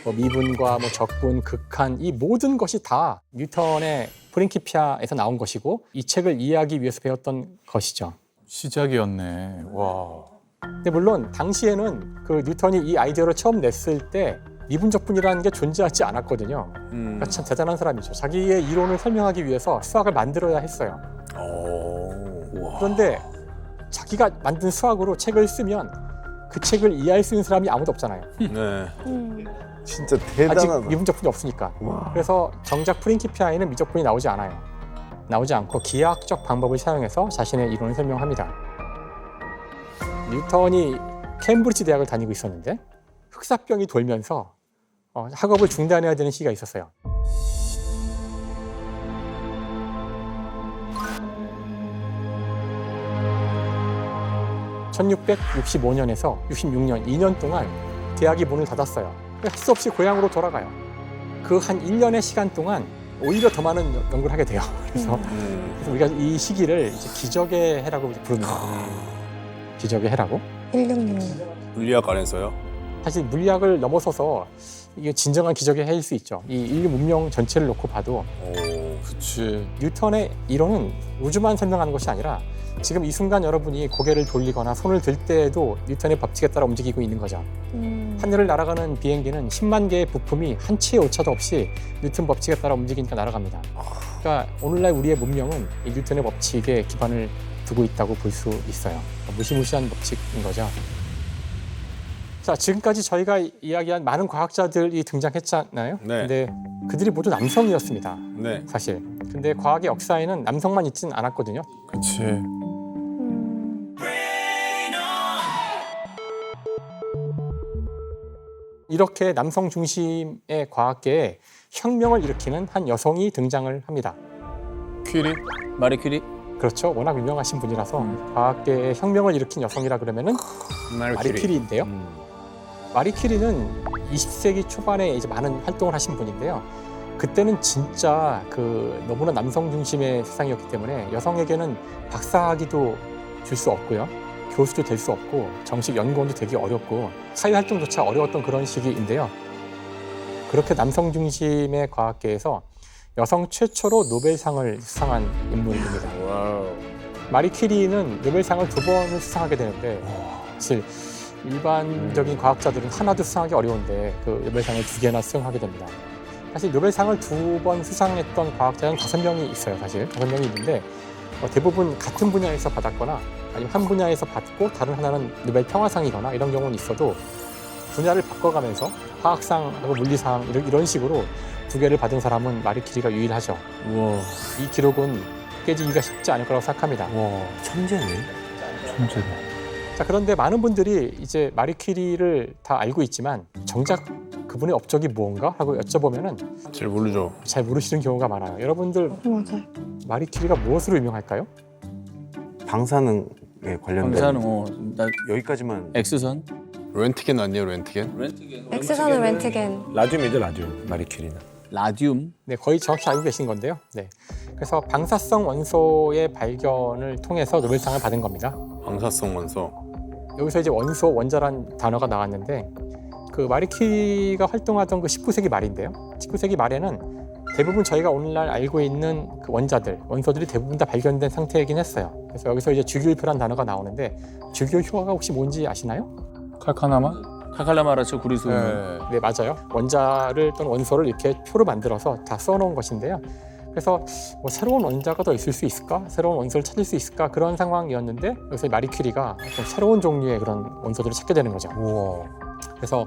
뭐 미분과 뭐 적분, 극한 이 모든 것이 다 뉴턴의 프린키피아에서 나온 것이고 이 책을 이해하기 위해서 배웠던 것이죠. 시작이었네. 와. 근데 물론 당시에는 그 뉴턴이 이 아이디어를 처음 냈을 때 미분적분이라는 게 존재하지 않았거든요. 그러니까 참 대단한 사람이죠. 자기의 이론을 설명하기 위해서 수학을 만들어야 했어요. 그런데 자기가 만든 수학으로 책을 쓰면 그 책을 이해할 수 있는 사람이 아무도 없잖아요. 네. 진짜 아직 대단하다. 미분적분이 없으니까. 와. 그래서 정작 프린키피아에는 미적분이 나오지 않아요. 나오지 않고 기하학적 방법을 사용해서 자신의 이론을 설명합니다. 뉴턴이 케임브리지 대학을 다니고 있었는데 흑사병이 돌면서 학업을 중단해야 되는 시기가 있었어요. (1665년에서 66년) 2년 동안 대학이 문을 닫았어요. 할 수 없이 고향으로 돌아가요. 그 한 1년의 시간 동안 오히려 더 많은 연구를 하게 돼요. 그래서 우리가 이 시기를 이제 기적의 해라고 부릅니다. 기적의 해라고. 166. 물리학 안에서요? 사실 물리학을 넘어서서 이게 진정한 기적의 해일 수 있죠. 이 인류 문명 전체를 놓고 봐도 그치. 뉴턴의 이론은 우주만 설명하는 것이 아니라 지금 이 순간 여러분이 고개를 돌리거나 손을 들 때에도 뉴턴의 법칙에 따라 움직이고 있는 거죠. 하늘을 날아가는 비행기는 10만 개의 부품이 한 치의 오차도 없이 뉴턴 법칙에 따라 움직이니까 날아갑니다. 그러니까 오늘날 우리의 문명은 이 뉴턴의 법칙에 기반을 두고 있다고 볼 수 있어요. 무시무시한 법칙인 거죠. 자, 지금까지 저희가 이야기한 많은 과학자들이 등장했잖아요. 네. 근데 그들이 모두 남성이었습니다. 네. 사실. 근데 과학의 역사에는 남성만 있진 않았거든요. 그치. 이렇게 남성 중심의 과학계에 혁명을 일으키는 한 여성이 등장을 합니다. 퀴리? 마리 퀴리? 그렇죠. 워낙 유명하신 분이라서 과학계에 혁명을 일으킨 여성이라 그러면은 마리 퀴리인데요. 마리 퀴리는 20세기 초반에 이제 많은 활동을 하신 분인데요. 그때는 진짜 그 너무나 남성 중심의 세상이었기 때문에 여성에게는 박사학위도 줄 수 없고요. 교수도 될 수 없고 정식 연구원도 되기 어렵고 사회활동조차 어려웠던 그런 시기인데요. 그렇게 남성 중심의 과학계에서 여성 최초로 노벨상을 수상한 인물입니다. 마리 퀴리는 노벨상을 2번을 수상하게 되는데 사실 일반적인 과학자들은 하나도 수상하기 어려운데 그 노벨상을 2개나 수상하게 됩니다. 사실 노벨상을 2번 수상했던 과학자는 5명이 있어요. 사실 5명이 있는데 대부분 같은 분야에서 받았거나 아니면 한 분야에서 받고 다른 하나는 노벨 평화상이거나 이런 경우는 있어도 분야를 바꿔가면서 화학상하고 물리상 이런 식으로 2개를 받은 사람은 마리 퀴리가 유일하죠. 우와. 이 기록은 깨지기가 쉽지 않을 거라고 생각합니다. 와, 천재네. 천재네. 자, 그런데 많은 분들이 이제 마리 퀴리를 다 알고 있지만 정작 그분의 업적이 무언가 하고 여쭤보면은 잘 모르죠. 잘 모르시는 경우가 많아요. 여러분들 맞아요. 마리 퀴리가 무엇으로 유명할까요? 방사능에 관련된 방사능, 나 여기까지만. X선? 렌트겐 아니에요, 렌트겐? 엑스선은 렌트겐. 라듐이죠, 라듐. 마리 퀴리는. 라듐? 네, 거의 정확히 알고 계신 건데요. 네, 그래서 방사성 원소의 발견을 통해서 노벨상을 받은 겁니다. 방사성 원소. 여기서 이제 원소, 원자란 단어가 나왔는데 그 마리 퀴리가 활동하던 그 19세기 말인데요. 19세기 말에는 대부분 저희가 오늘날 알고 있는 그 원소들이 대부분 다 발견된 상태이긴 했어요. 그래서 여기서 이제 주기율표란 단어가 나오는데 주기율표가 혹시 뭔지 아시나요? 칼카나마? 카칼라마라처 구리수. 네, 맞아요. 원자를 또는 원소를 이렇게 표로 만들어서 다 써놓은 것인데요. 그래서 뭐 새로운 원자가 더 있을 수 있을까? 새로운 원소를 찾을 수 있을까? 그런 상황이었는데 여기서 마리 퀴리가 좀 새로운 종류의 그런 원소들을 찾게 되는 거죠. 우와. 그래서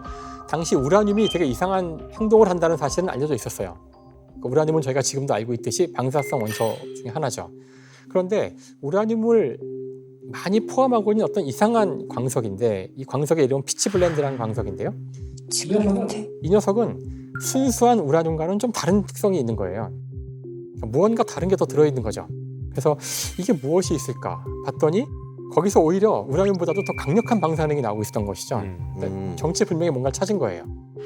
당시 우라늄이 되게 이상한 행동을 한다는 사실은 알려져 있었어요. 우라늄은 저희가 지금도 알고 있듯이 방사성 원소 중에 하나죠. 그런데 우라늄을 많이 포함하고 있는 어떤 이상한 광석인데 이 광석의 이름은 피치블렌드라는 광석인데요. 이 녀석은 순수한 우라늄과는 좀 다른 특성이 있는 거예요. 무언가 다른 게 더 들어있는 거죠. 그래서 이게 무엇이 있을까 봤더니 거기서 오히려 우라늄보다도 더 강력한 방사능이 나오고 있었던 것이죠. 그러니까 정체불명의 뭔가를 찾은 거예요.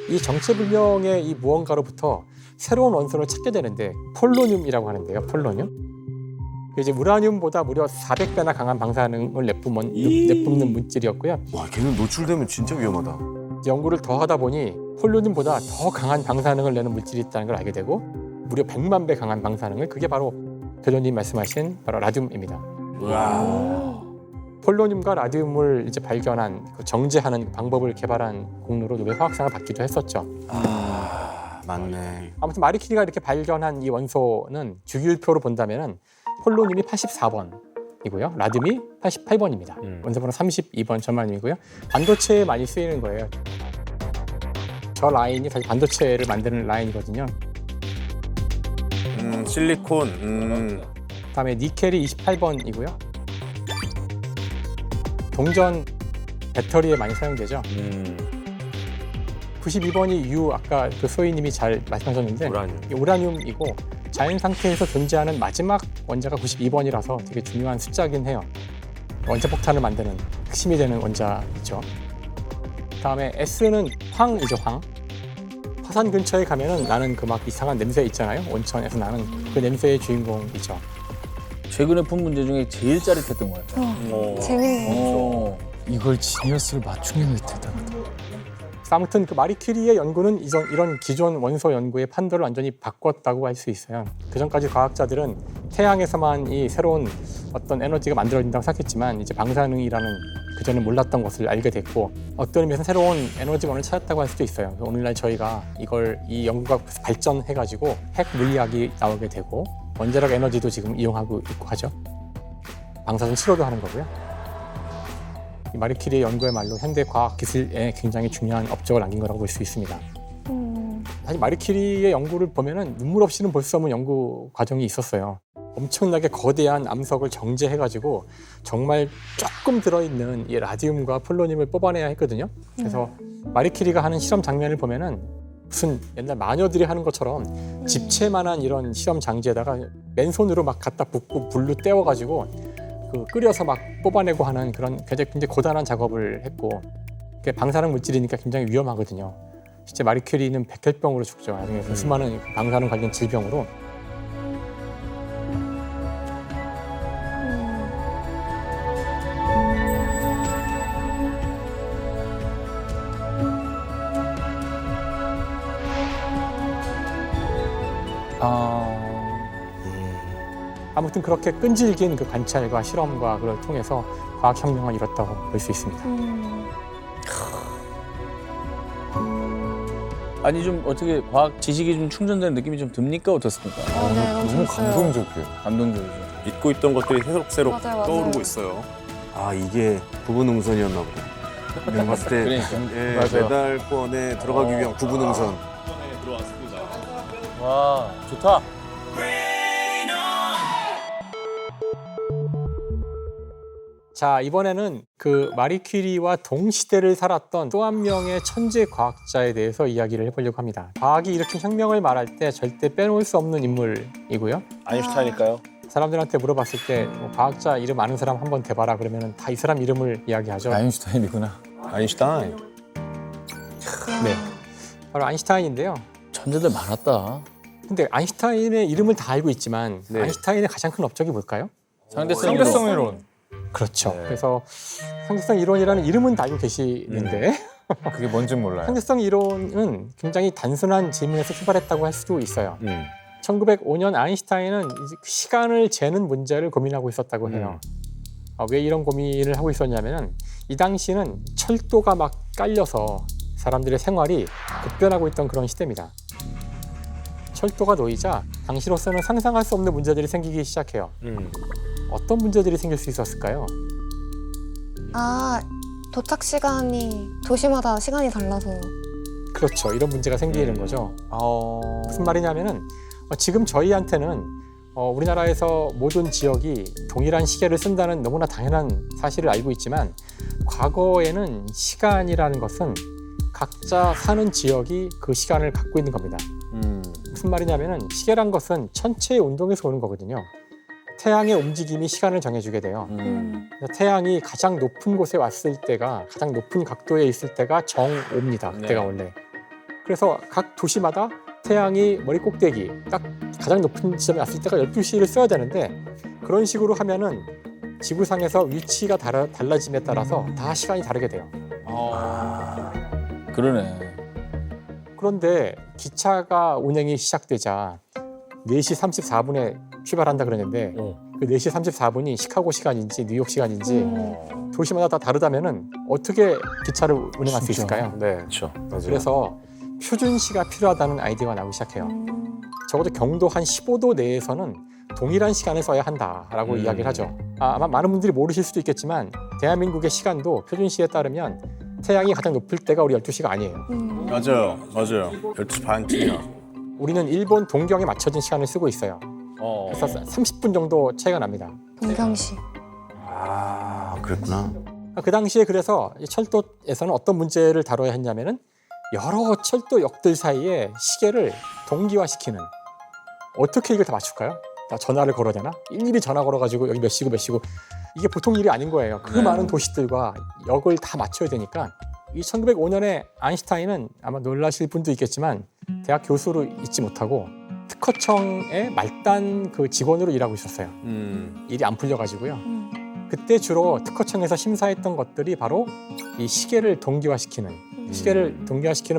이 정체불명의 이 무언가로부터 새로운 원소를 찾게 되는데 폴로늄이라고 하는데요. 폴로늄. 이제 우라늄보다 무려 400배나 강한 방사능을 내뿜는 물질이었고요. 와, 걔는 노출되면 진짜 위험하다. 연구를 더 하다 보니 폴로늄보다 더 강한 방사능을 내는 물질이 있다는 걸 알게 되고 무려 100만 배 강한 방사능을 그게 바로 교수님 말씀하신 바로 라듐입니다. 폴로늄과 라듐을 이제 발견한 그 정제하는 방법을 개발한 공로로 노벨 화학상을 받기도 했었죠. 맞네. 아무튼 마리 퀴리가 이렇게 발견한 이 원소는 주기율표로 본다면은 폴로늄이 84번이고요. 라듐이 88번입니다. 원소번호 32번 저만이고요. 반도체에 많이 쓰이는 거예요. 저 라인이 사실 반도체를 만드는 라인이거든요. 실리콘. 그다음에 니켈이 28번이고요. 동전 배터리에 많이 사용되죠. 92번이 아까 그 소희님이 잘 말씀하셨는데 이 우라늄이고 자연 상태에서 존재하는 마지막 원자가 92번이라서 되게 중요한 숫자긴 해요. 원자폭탄을 만드는 핵심이 되는 원자이죠. 그다음에 S는 황이죠, 황. 화산 근처에 가면은 나는 그 막 이상한 냄새 있잖아요. 온천에서 나는 그 냄새의 주인공이죠. 최근에 푼 문제 중에 제일 짜릿했던 것 같아요. 재밌네. 이걸 지니어스를 맞추는 게 대단하다. 아무튼 그 마리 퀴리의 연구는 이런 기존 원소 연구의 판도를 완전히 바꿨다고 할 수 있어요. 그전까지 과학자들은 태양에서만 이 새로운 어떤 에너지가 만들어진다고 생각했지만 이제 방사능이라는 그전에 몰랐던 것을 알게 됐고 어떤 의미에서 새로운 에너지원을 찾았다고 할 수도 있어요. 오늘날 저희가 이 연구가 발전해가지고 핵 물리학이 나오게 되고 원자력 에너지도 지금 이용하고 있고 하죠. 방사선 치료도 하는 거고요. 이 마리 퀴리의 연구야말로 현대 과학 기술에 굉장히 중요한 업적을 남긴 거라고 볼 수 있습니다. 사실 마리 퀴리의 연구를 보면은 눈물 없이는 볼 수 없는 연구 과정이 있었어요. 엄청나게 거대한 암석을 정제해가지고 정말 조금 들어있는 이 라듐과 폴로늄을 뽑아내야 했거든요. 그래서 마리 퀴리가 하는 실험 장면을 보면은 무슨 옛날 마녀들이 하는 것처럼 집채만한 이런 실험 장지에다가 맨손으로 막 갖다 붓고 불로 떼워가지고 끓여서 막 뽑아내고 하는 그런 굉장히 고단한 작업을 했고 방사능 물질이니까 굉장히 위험하거든요. 실제 마리 퀴리는 백혈병으로 죽죠. 나중에 수많은 방사능 관련 질병으로. 아무튼 그렇게 끈질긴 그 관찰과 실험과 그걸 통해서 과학혁명을 이뤘다고 볼 수 있습니다. 아니 좀 어떻게 과학 지식이 좀 충전되는 느낌이 좀 듭니까? 어떻습니까? 네, 너무 너무 좋았어요. 감동적이에요. 감동적이죠. 잊고 있던 것들이 새록새록 맞아요. 떠오르고 있어요. 아, 이게 부부능선이었나 보다. 내가 봤을 때 그러니까. 예, 맞아요. 메달권에 들어가기 위한 부부능선. 와 좋다. 자, 이번에는 그 마리 퀴리와 동시대를 살았던 또 한 명의 천재 과학자에 대해서 이야기를 해보려고 합니다. 과학이 일으킨 혁명을 말할 때 절대 빼놓을 수 없는 인물이고요. 아인슈타인일까요? 사람들한테 물어봤을 때 과학자 이름 아는 사람 한번 대봐라 그러면 다 이 사람 이름을 이야기하죠. 아인슈타인이구나. 아인슈타인. 네, 바로 아인슈타인인데요. 천재들 많았다. 근데 아인슈타인의 이름을 다 알고 있지만 네. 아인슈타인의 가장 큰 업적이 뭘까요? 상대성 이론. 그렇죠. 네. 그래서 상대성 이론이라는 이름은 다 알고 계시는데 그게 뭔진 몰라요. 상대성 이론은 굉장히 단순한 질문에서 출발했다고 할 수도 있어요. 1905년 아인슈타인은 이제 시간을 재는 문제를 고민하고 있었다고 해요. 왜 이런 고민을 하고 있었냐면은 이 당시는 철도가 막 깔려서 사람들의 생활이 급변하고 있던 그런 시대입니다. 철도가 놓이자 당시로서는 상상할 수 없는 문제들이 생기기 시작해요. 어떤 문제들이 생길 수 있었을까요? 아, 도착 시간이 도시마다 시간이 달라서. 그렇죠. 이런 문제가 생기는 거죠. 무슨 말이냐면은 지금 저희한테는 우리나라에서 모든 지역이 동일한 시계를 쓴다는 너무나 당연한 사실을 알고 있지만 과거에는 시간이라는 것은 각자 사는 지역이 그 시간을 갖고 있는 겁니다. 무슨 말이냐면은 시계란 것은 천체의 운동에서 오는 거거든요. 태양의 움직임이 시간을 정해주게 돼요. 태양이 가장 높은 곳에 왔을 때가 가장 높은 각도에 있을 때가 정오입니다. 그때가 원래. 그래서 각 도시마다 태양이 머리 꼭대기 딱 가장 높은 지점에 왔을 때가 12시를 써야 되는데 그런 식으로 하면은 지구상에서 위치가 달라짐에 따라서 다 시간이 다르게 돼요. 그러네. 그런데 기차가 운행이 시작되자 4시 34분에 출발한다 그랬는데 그 4시 34분이 시카고 시간인지 뉴욕 시간인지 도시마다 다 다르다면은 어떻게 기차를 운행할 수 있을까요? 네, 그렇죠. 맞아요. 그래서 표준시가 필요하다는 아이디어가 나오기 시작해요. 적어도 경도 한 15도 내에서는 동일한 시간을 써야 한다라고 이야기를 하죠. 아마 많은 분들이 모르실 수도 있겠지만 대한민국의 시간도 표준시에 따르면 태양이 가장 높을 때가 우리 12시가 아니에요. 맞아요. 12시 반쯤이야. 우리는 일본 동경에 맞춰진 시간을 쓰고 있어요. 그래서 30분 정도 차이가 납니다. 동경시. 그랬구나. 그 당시에 그래서 이 철도에서는 어떤 문제를 다뤄야 했냐면은 여러 철도역들 사이에 시계를 동기화시키는 어떻게 이걸 다 맞출까요? 다 전화를 걸어야 되나? 일일이 전화 걸어가지고 여기 몇 시고 몇 시고 이게 보통 일이 아닌 거예요. 그 많은 도시들과 역을 다 맞춰야 되니까 이 1905년에 아인슈타인은 아마 놀라실 분도 있겠지만 대학 교수로 있지 못하고 특허청의 말단 그 직원으로 일하고 있었어요. 일이 안 풀려가지고요. 그때 주로 특허청에서 심사했던 것들이 바로 이 시계를 동기화시키는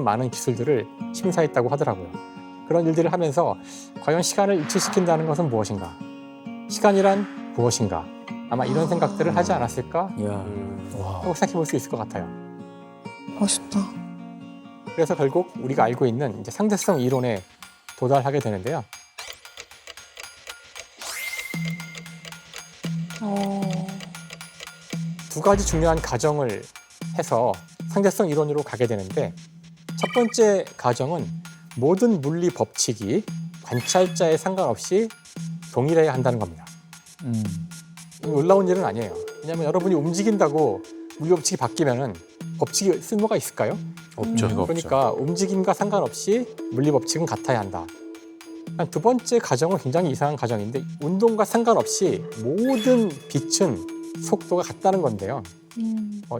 많은 기술들을 심사했다고 하더라고요. 그런 일들을 하면서 과연 시간을 일치시킨다는 것은 무엇인가? 시간이란 무엇인가? 아마 이런 생각들을 하지 않았을까 하고 생각해 볼 수 있을 것 같아요. 멋있다. 그래서 결국 우리가 알고 있는 이제 상대성 이론에 도달하게 되는데요. 두 가지 중요한 가정을 해서 상대성 이론으로 가게 되는데 첫 번째 가정은 모든 물리 법칙이 관찰자에 상관없이 동일해야 한다는 겁니다. 놀라운 일은 아니에요. 왜냐하면 여러분이 움직인다고 물리 법칙이 바뀌면은 법칙이 쓸모가 있을까요? 없죠. 그러니까 움직임과 상관없이 물리 법칙은 같아야 한다. 두 번째 가정은 굉장히 이상한 가정인데 운동과 상관없이 모든 빛은 속도가 같다는 건데요.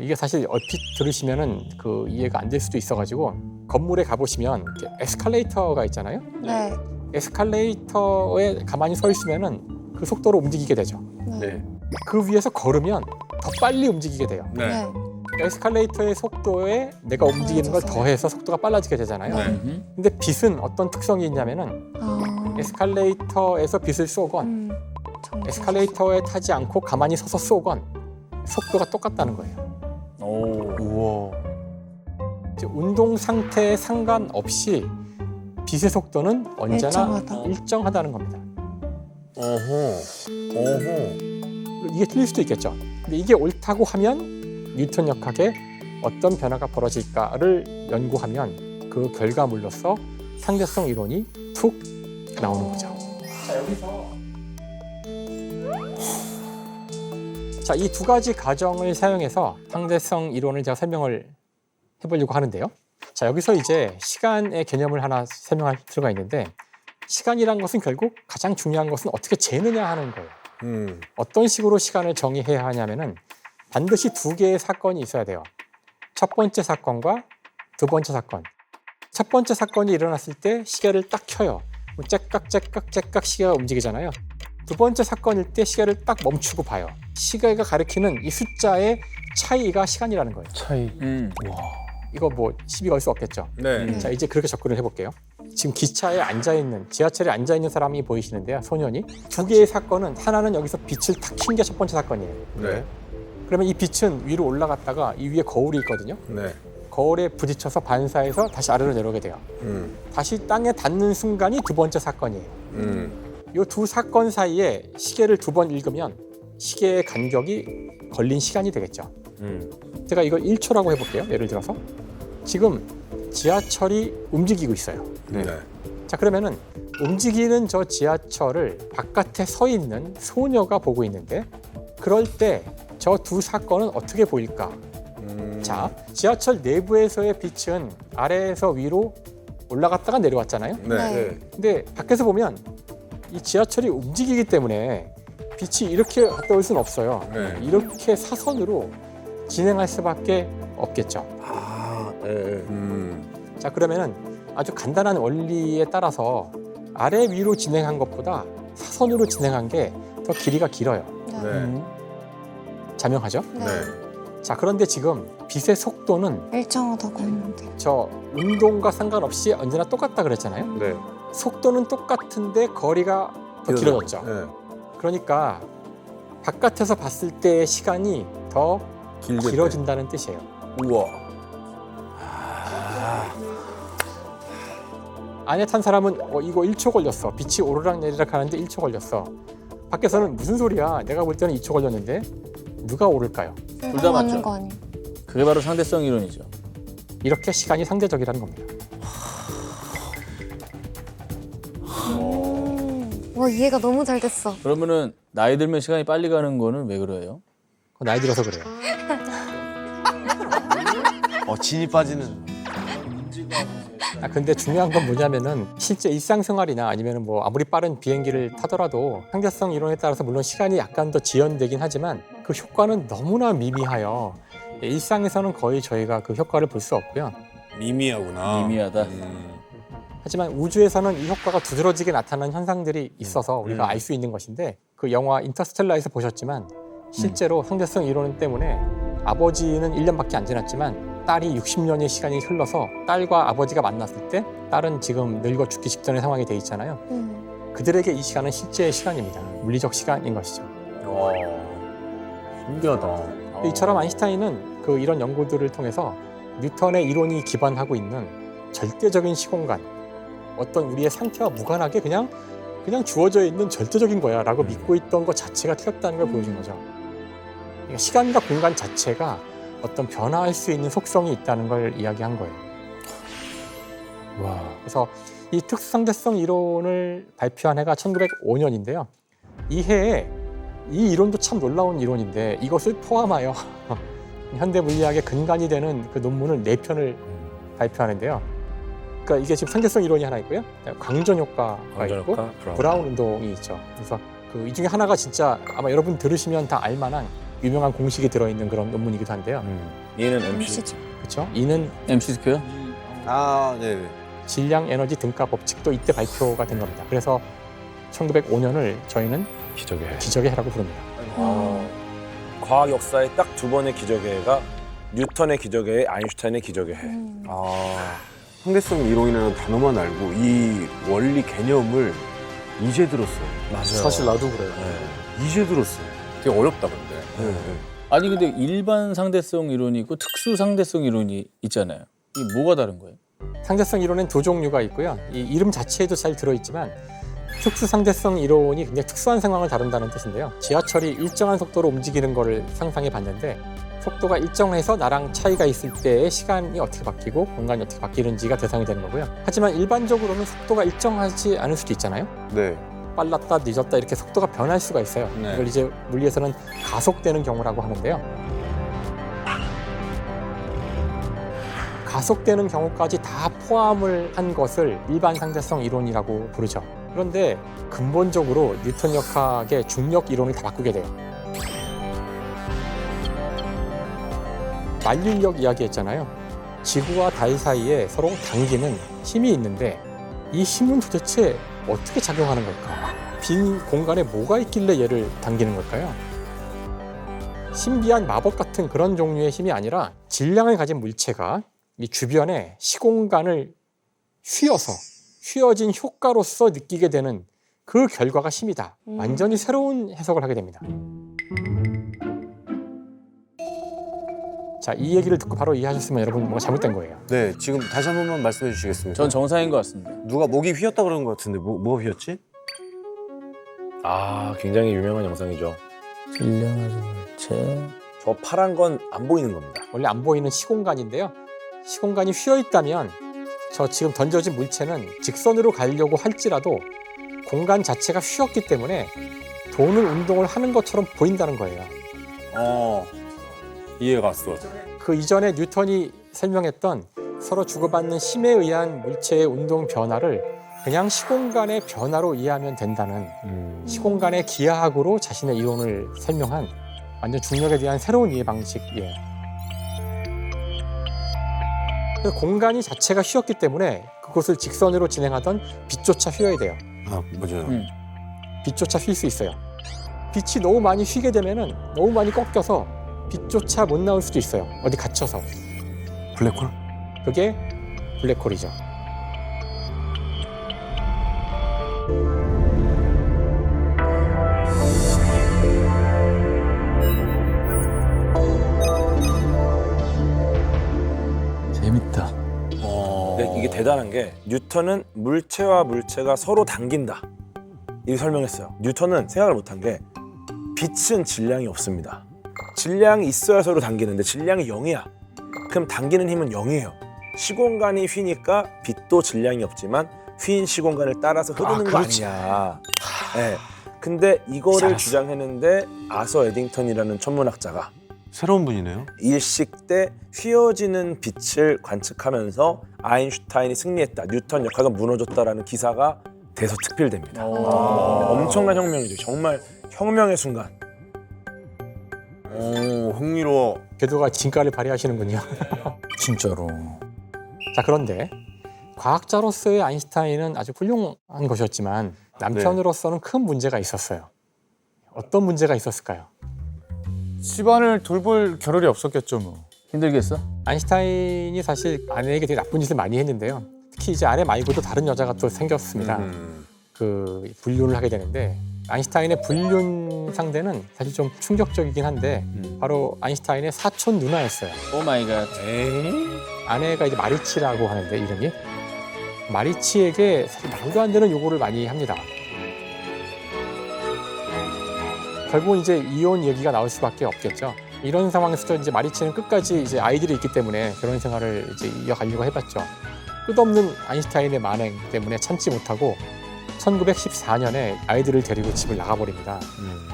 이게 사실 얼핏 들으시면은 그 이해가 안 될 수도 있어가지고 건물에 가보시면 에스컬레이터가 있잖아요. 네. 에스컬레이터에 가만히 서 있으면은 그 속도로 움직이게 되죠. 네. 그 위에서 걸으면 더 빨리 움직이게 돼요. 네. 에스컬레이터의 속도에 내가 움직이는 걸 더해서 속도가 빨라지게 되잖아요. 근데 빛은 어떤 특성이 있냐면은 에스컬레이터에서 빛을 쏘건 에스컬레이터에 타지 않고 가만히 서서 쏘건 속도가 똑같다는 거예요. 우와. 운동 상태에 상관없이 빛의 속도는 언제나 일정하다. 일정하다는 겁니다. 이게 틀릴 수도 있겠죠. 근데 이게 옳다고 하면 뉴턴 역학에 어떤 변화가 벌어질까를 연구하면 그 결과물로서 상대성 이론이 툭 나오는 거죠. 자, 여기서 이 두 가지 가정을 사용해서 상대성 이론을 제가 설명을 해보려고 하는데요. 자, 여기서 이제 시간의 개념을 하나 설명할 필요가 있는데 시간이란 것은 결국 가장 중요한 것은 어떻게 재느냐 하는 거예요. 어떤 식으로 시간을 정의해야 하냐면은 반드시 두 개의 사건이 있어야 돼요. 첫 번째 사건과 두 번째 사건. 첫 번째 사건이 일어났을 때 시계를 딱 켜요. 째깍 시계가 움직이잖아요. 두 번째 사건일 때 시계를 딱 멈추고 봐요. 시계가 가리키는 이 숫자의 차이가 시간이라는 거예요. 차이. 이거 뭐 시비 걸 수 없겠죠. 네. 자, 이제 그렇게 접근을 해볼게요. 지금 기차에 앉아있는, 지하철에 앉아있는 사람이 보이시는데요. 소년이. 두 개의 사건은 하나는 여기서 빛을 탁 킨 게 첫 번째 사건이에요. 네. 그러면 이 빛은 위로 올라갔다가 이 위에 거울이 있거든요. 네. 거울에 부딪혀서 반사해서 다시 아래로 내려오게 돼요. 다시 땅에 닿는 순간이 두 번째 사건이에요. 이 두 사건 사이에 시계를 두 번 읽으면 시계의 간격이 걸린 시간이 되겠죠. 제가 이걸 1초라고 해볼게요. 예를 들어서 지금 지하철이 움직이고 있어요. 네. 자, 그러면은 움직이는 저 지하철을 바깥에 서 있는 소녀가 보고 있는데 그럴 때 저 두 사건은 어떻게 보일까? 자, 지하철 내부에서의 빛은 아래에서 위로 올라갔다가 내려왔잖아요. 네. 근데 밖에서 보면 이 지하철이 움직이기 때문에 빛이 이렇게 갔다 올 수는 없어요. 네. 이렇게 사선으로 진행할 수밖에 없겠죠. 아, 예. 자, 그러면은 아주 간단한 원리에 따라서 아래 위로 진행한 것보다 사선으로 진행한 게 더 길이가 길어요. 네. 자명하죠? 네. 자, 그런데 지금 빛의 속도는 일정하다고 했는데. 저 운동과 상관없이 언제나 똑같다 그랬잖아요. 네. 속도는 똑같은데 거리가 더 길어졌죠. 네. 그러니까 바깥에서 봤을 때의 시간이 더 길어진다는 뜻이에요. 우와. 안에 탄 사람은 이거 1초 걸렸어. 빛이 오르락 내리락 하는데 1초 걸렸어. 밖에서는 무슨 소리야. 내가 볼 때는 2초 걸렸는데 누가 오를까요? 둘다 맞죠? 거 아니에요? 그게 바로 상대성 이론이죠. 이렇게 시간이 상대적이라는 겁니다. 와, 이해가 너무 잘 됐어. 그러면은 나이 들면 시간이 빨리 가는 거는 왜 그래요? 나이 들어서 그래요. 진이 빠지는. 근데 중요한 건 뭐냐면은 실제 일상생활이나 아니면 뭐 아무리 빠른 비행기를 타더라도 상대성 이론에 따라서 물론 시간이 약간 더 지연되긴 하지만 그 효과는 너무나 미미하여 일상에서는 거의 저희가 그 효과를 볼 수 없고요. 미미하구나. 미미하다. 하지만 우주에서는 이 효과가 두드러지게 나타나는 현상들이 있어서 우리가 알 수 있는 것인데 그 영화 인터스텔라에서 보셨지만 실제로 상대성 이론 때문에 아버지는 1년밖에 안 지났지만 딸이 60년의 시간이 흘러서 딸과 아버지가 만났을 때 딸은 지금 늙어 죽기 직전의 상황이 돼 있잖아요. 그들에게 이 시간은 실제의 시간입니다. 물리적 시간인 것이죠. 와. 신기하다. 이처럼 아인슈타인은 이런 연구들을 통해서 뉴턴의 이론이 기반하고 있는 절대적인 시공간, 어떤 우리의 상태와 무관하게 그냥 주어져 있는 절대적인 거야라고 믿고 있던 것 자체가 틀렸다는 걸 보여준 거죠. 그러니까 시간과 공간 자체가 어떤 변화할 수 있는 속성이 있다는 걸 이야기한 거예요. 와. 그래서 이 특수상대성 이론을 발표한 해가 1905년인데요. 이 해에 이 이론도 참 놀라운 이론인데 이것을 포함하여 현대 물리학의 근간이 되는 그 논문을 4편을 발표하는데요. 그러니까 이게 지금 상대성 이론이 하나 있고요. 광전 효과가 있고 브라운 운동이 있죠. 그래서 이 중에 하나가 진짜 아마 여러분 들으시면 다 알만한 유명한 공식이 들어있는 그런 논문이기도 한데요. 얘는 MC. MC죠. 그렇죠? 이는 MC 스퀘어? 네. 질량 에너지 등가 법칙도 이때 발표가 된 겁니다. 그래서 1905년을 저희는 기적의 해. 기적의 해라고 부릅니다. 과학 역사의 딱 2번의 기적의 해가 뉴턴의 기적의 해, 아인슈타인의 기적의 해. 상대성 이론이라는 단어만 알고 이 원리 개념을 이제 들었어요. 맞아요. 사실 나도 그래요. 이제 들었어요. 되게 어렵다 근데. 아니 근데 일반 상대성 이론이 있고 특수 상대성 이론이 있잖아요. 이게 뭐가 다른 거예요? 상대성 이론엔 두 종류가 있고요. 이 이름 자체에도 잘 들어있지만 특수 상대성 이론이 굉장히 특수한 상황을 다룬다는 뜻인데요. 지하철이 일정한 속도로 움직이는 거를 상상해 봤는데 속도가 일정해서 나랑 차이가 있을 때의 시간이 어떻게 바뀌고 공간이 어떻게 바뀌는지가 대상이 되는 거고요. 하지만 일반적으로는 속도가 일정하지 않을 수도 있잖아요. 네. 빨랐다 늦었다 이렇게 속도가 변할 수가 있어요. 네. 이걸 이제 물리에서는 가속되는 경우라고 하는데요. 가속되는 경우까지 다 포함을 한 것을 일반 상대성 이론이라고 부르죠. 그런데 근본적으로 뉴턴 역학의 중력 이론을 다 바꾸게 돼요. 만릴력 이야기했잖아요. 지구와 달 사이에 서로 당기는 힘이 있는데 이 힘은 도대체 어떻게 작용하는 걸까? 빈 공간에 뭐가 있길래 얘를 당기는 걸까요? 신비한 마법 같은 그런 종류의 힘이 아니라 질량을 가진 물체가 이 주변에 시공간을 휘어진 효과로서 느끼게 되는 그 결과가 힘이다. 완전히 새로운 해석을 하게 됩니다. 자, 이 얘기를 듣고 바로 이해하셨으면 여러분 뭔가 잘못된 거예요. 네, 지금 다시 한 번만 말씀해 주시겠습니까? 전 정상인 것 같습니다. 누가 목이 휘었다 그러는 것 같은데 뭐가 휘었지? 굉장히 유명한 영상이죠. 질량하는 물체. 저 파란 건 안 보이는 겁니다. 원래 안 보이는 시공간인데요. 시공간이 휘어 있다면 저 지금 던져진 물체는 직선으로 가려고 할지라도 공간 자체가 휘었기 때문에 도는 운동을 하는 것처럼 보인다는 거예요. 이해가 갔어. 그 이전에 뉴턴이 설명했던 서로 주고받는 힘에 의한 물체의 운동 변화를 그냥 시공간의 변화로 이해하면 된다는 시공간의 기하학으로 자신의 이론을 설명한 완전 중력에 대한 새로운 이해 방식이에요. 그래서 공간이 자체가 휘었기 때문에 그곳을 직선으로 진행하던 빛조차 휘어야 돼요. 아, 맞아요. 빛조차 휠 수 있어요. 빛이 너무 많이 휘게 되면은 너무 많이 꺾여서 빛조차 못 나올 수도 있어요. 어디 갇혀서. 블랙홀? 그게 블랙홀이죠. 재밌다. 근데 이게 대단한 게 뉴턴은 물체와 물체가 서로 당긴다. 이렇게 설명했어요. 뉴턴은 생각을 못한 게 빛은 질량이 없습니다. 질량이 있어야 서로 당기는데 질량이 0이야. 그럼 당기는 힘은 0이에요. 시공간이 휘니까 빛도 질량이 없지만 휘인 시공간을 따라서 흐르는 거 아니냐. 네. 근데 이거를 주장했는데 아서 에딩턴이라는 천문학자가 새로운 분이네요. 일식 때 휘어지는 빛을 관측하면서 아인슈타인이 승리했다. 뉴턴 역학은 무너졌다라는 기사가 돼서 특필됩니다. 엄청난 혁명이죠. 정말 혁명의 순간. 오, 흥미로워. 궤도가 진가를 발휘하시는군요. 진짜로. 자, 그런데 과학자로서의 아인슈타인은 아주 훌륭한 것이었지만 남편으로서는 큰 문제가 있었어요. 어떤 문제가 있었을까요? 집안을 돌볼 겨를이 없었겠죠 뭐. 힘들겠어? 아인슈타인이 사실 아내에게 되게 나쁜 짓을 많이 했는데요. 특히 이제 아내 말고도 다른 여자가 또 생겼습니다. 그 불륜을 하게 되는데 아인슈타인의 불륜 상대는 사실 좀 충격적이긴 한데 바로 아인슈타인의 사촌 누나였어요. 오 마이 갓. 아내가 이제 마리치라고 하는데 이름이 마리치에게 사실 말도 안 되는 요구를 많이 합니다. 결국은 이제 이혼 얘기가 나올 수밖에 없겠죠. 이런 상황에서 이제 마리치는 끝까지 이제 아이들이 있기 때문에 결혼 생활을 이제 이어가려고 해봤죠. 끝없는 아인슈타인의 만행 때문에 참지 못하고 1914년에 아이들을 데리고 집을 나가버립니다.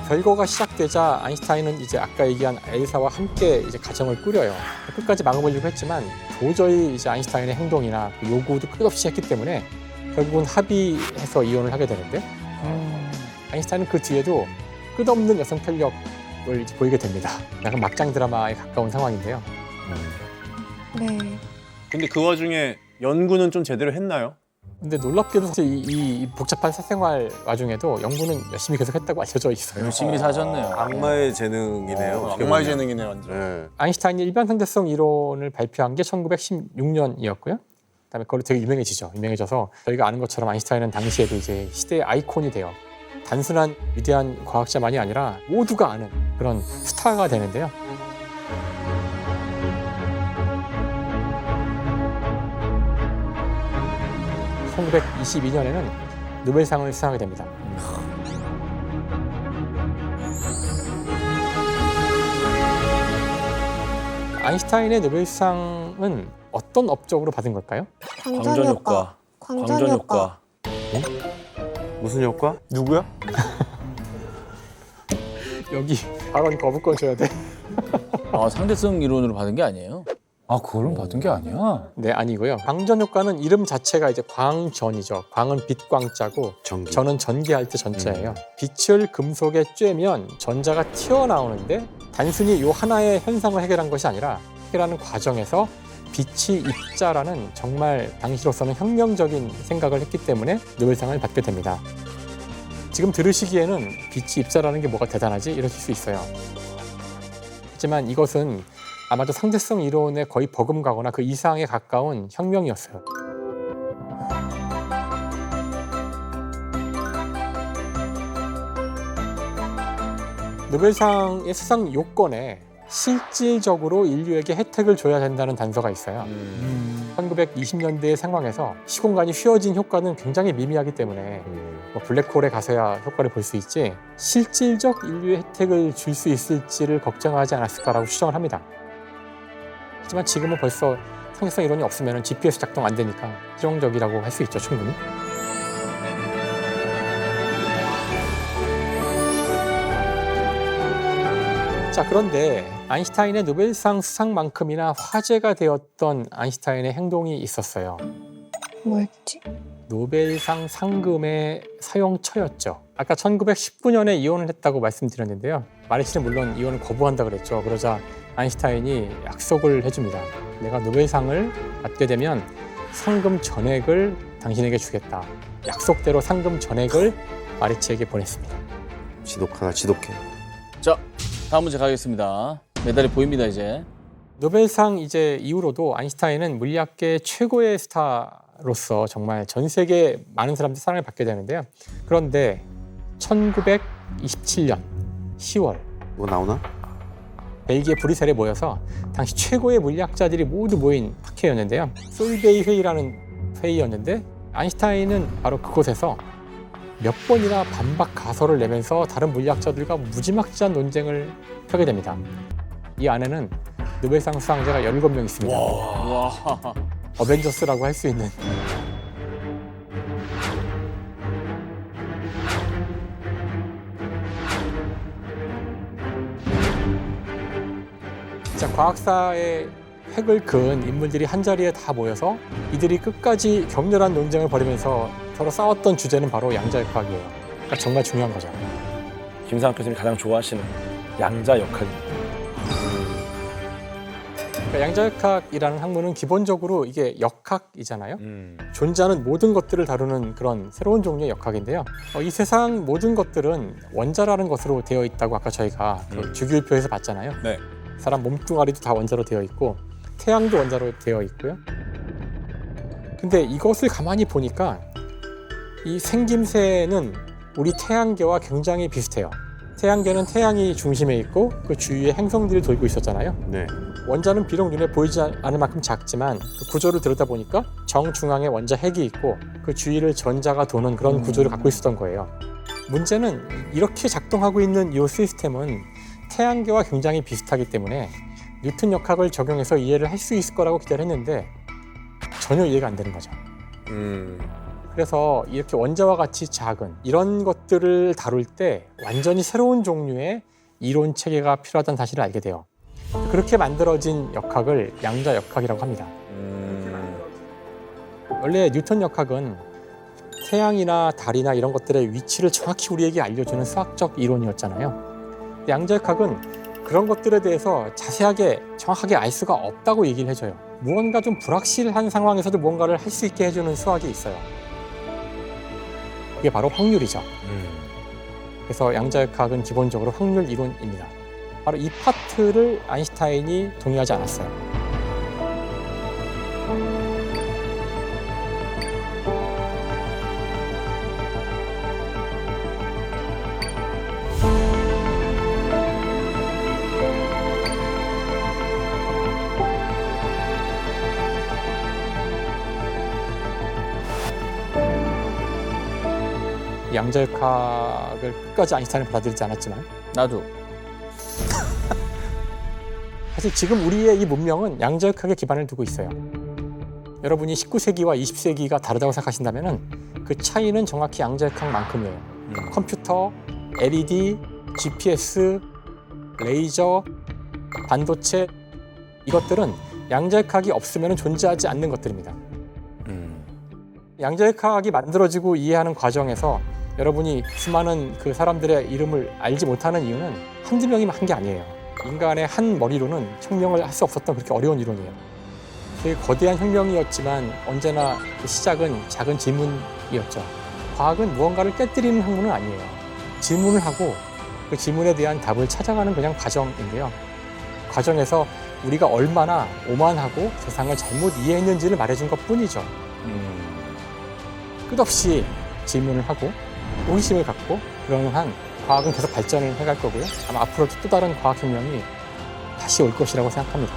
별거가 시작되자 아인슈타인은 이제 아까 얘기한 엘사와 함께 이제 가정을 꾸려요. 끝까지 막아보려고 했지만 도저히 이제 아인슈타인의 행동이나 그 요구도 끝없이 했기 때문에 결국은 합의해서 이혼을 하게 되는데 아인슈타인은 그 뒤에도 끝없는 여성 편력을 이제 보이게 됩니다. 약간 막장 드라마에 가까운 상황인데요. 네. 근데 그 와중에 연구는 좀 제대로 했나요? 근데 놀랍게도 사실 이 복잡한 사생활 와중에도 연구는 열심히 계속했다고 알려져 있어요. 열심히 사셨네요. 악마의 재능이네요. 어떻게 악마의 보면. 재능이네 완전. 네. 아인슈타인이 일반 상대성 이론을 발표한 게 1916년이었고요. 그다음에 그걸로 되게 유명해지죠. 유명해져서 저희가 아는 것처럼 아인슈타인은 당시에도 이제 시대의 아이콘이 돼요. 단순한 위대한 과학자만이 아니라 모두가 아는 그런 스타가 되는데요. (1922년에는) 노벨상을 수상하게 됩니다. 아인슈타인의 노벨상은 어떤 업적으로 받은 걸까요? 광전 효과. 광전 효과. 무슨 효과? 누구야? 여기 발언 거부권 줘야 돼. 아, 상대성 이론으로 받은 게 아니에요? 아 그걸로 받은 게 아니야? 네, 아니고요. 광전 효과는 이름 자체가 이제 광전이죠. 광은 빛광자고 전기. 전은 전기할 때 전자예요. 빛을 금속에 쬐면 전자가 튀어나오는데 단순히 이 하나의 현상을 해결한 것이 아니라 해결하는 과정에서 빛이 입자라는 정말 당시로서는 혁명적인 생각을 했기 때문에 노벨상을 받게 됩니다. 지금 들으시기에는 빛이 입자라는 게 뭐가 대단하지? 이러실 수 있어요. 하지만 이것은 아마도 상대성 이론에 거의 버금가거나 그 이상에 가까운 혁명이었어요. 노벨상의 수상 요건에 실질적으로 인류에게 혜택을 줘야 된다는 단서가 있어요. 1920년대의 상황에서 시공간이 휘어진 효과는 굉장히 미미하기 때문에 뭐 블랙홀에 가서야 효과를 볼 수 있지 실질적 인류의 혜택을 줄 수 있을지를 걱정하지 않았을까라고 추정을 합니다. 하지만 지금은 벌써 상대성 이론이 없으면 GPS 작동 안 되니까 실용적이라고 할 수 있죠, 충분히. 자, 그런데 아인슈타인의 노벨상 수상만큼이나 화제가 되었던 아인슈타인의 행동이 있었어요. 뭐였지? 노벨상 상금의 사용처였죠. 아까 1919년에 이혼을 했다고 말씀드렸는데요. 마르시는 물론 이혼을 거부한다 그랬죠. 그러자 아인슈타인이 약속을 해줍니다. 내가 노벨상을 받게 되면 상금 전액을 당신에게 주겠다. 약속대로 상금 전액을 마르치에게 보냈습니다. 지독하다, 지독해. 자, 다음 문제 가겠습니다. 메달이 보입니다 이제. 노벨상 이제 이후로도 아인슈타인은 물리학계 최고의 스타로서 정말 전 세계 많은 사람들이 사랑을 받게 되는데요. 그런데 1927년 10월 뭐 나오나? 벨기에 브뤼셀에 모여서 당시 최고의 물리학자들이 모두 모인 학회였는데요. 솔베이 회의라는 회의였는데 아인슈타인은 바로 그곳에서 몇 번이나 반박 가설을 내면서 다른 물리학자들과 무지막지한 논쟁을 펴게 됩니다. 이 안에는 노벨상 수상자가 17명 있습니다. 와. 어벤져스라고 할 수 있는. 자, 과학사의 획을 그은 인물들이 한자리에 다 모여서 이들이 끝까지 격렬한 논쟁을 벌이면서 서로 싸웠던 주제는 바로 양자역학이에요. 그러니까 정말 중요한 거죠. 김상학 교수님이 가장 좋아하시는 양자 역학입니다. 그러니까 양자역학이라는 학문은 기본적으로 이게 역학이잖아요. 존재하는 모든 것들을 다루는 그런 새로운 종류의 역학인데요. 이 세상 모든 것들은 원자라는 것으로 되어 있다고 아까 저희가 그 주기율표에서 봤잖아요. 네. 사람 몸뚱아리도 다 원자로 되어 있고 태양도 원자로 되어 있고요. 근데 이것을 가만히 보니까 이 생김새는 우리 태양계와 굉장히 비슷해요. 태양계는 태양이 중심에 있고 그 주위에 행성들이 돌고 있었잖아요. 네. 원자는 비록 눈에 보이지 않을 만큼 작지만 그 구조를 들여다보니까 정중앙에 원자 핵이 있고 그 주위를 전자가 도는 그런 구조를 갖고 있었던 거예요. 문제는 이렇게 작동하고 있는 이 시스템은 태양계와 굉장히 비슷하기 때문에 뉴턴 역학을 적용해서 이해를 할 수 있을 거라고 기대를 했는데 전혀 이해가 안 되는 거죠. 그래서 이렇게 원자와 같이 작은 이런 것들을 다룰 때 완전히 새로운 종류의 이론 체계가 필요하다는 사실을 알게 돼요. 그렇게 만들어진 역학을 양자 역학이라고 합니다. 원래 뉴턴 역학은 태양이나 달이나 이런 것들의 위치를 정확히 우리에게 알려주는 수학적 이론이었잖아요. 근데 양자 역학은 그런 것들에 대해서 자세하게 정확하게 알 수가 없다고 얘기를 해줘요. 무언가 좀 불확실한 상황에서도 무언가를 할 수 있게 해주는 수학이 있어요. 그게 바로 확률이죠. 그래서 양자역학은 기본적으로 확률 이론입니다. 바로 이 파트를 아인슈타인이 동의하지 않았어요. 양자역학을 끝까지 아인슈타인은 받아들이지 않았지만 나도. 사실 지금 우리의 이 문명은 양자역학에 기반을 두고 있어요. 여러분이 19세기와 20세기가 다르다고 생각하신다면 그 차이는 정확히 양자역학만큼이에요. 컴퓨터, LED, GPS, 레이저, 반도체 이것들은 양자역학이 없으면 존재하지 않는 것들입니다. 양자역학이 만들어지고 이해하는 과정에서 여러분이 수많은 그 사람들의 이름을 알지 못하는 이유는 한두 명이 한 게 아니에요. 인간의 한 머리로는 혁명을 할 수 없었던 그렇게 어려운 이론이에요. 되게 거대한 혁명이었지만 언제나 그 시작은 작은 질문이었죠. 과학은 무언가를 깨뜨리는 학문은 아니에요. 질문을 하고 그 질문에 대한 답을 찾아가는 그냥 과정인데요. 과정에서 우리가 얼마나 오만하고 세상을 잘못 이해했는지를 말해준 것뿐이죠. 끝없이 질문을 하고 호기심을 갖고 그러는 한 과학은 계속 발전을 해갈 거고요. 아마 앞으로도 또 다른 과학혁명이 다시 올 것이라고 생각합니다.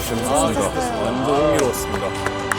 재밌었습니다. 완전 흥미로웠습니다.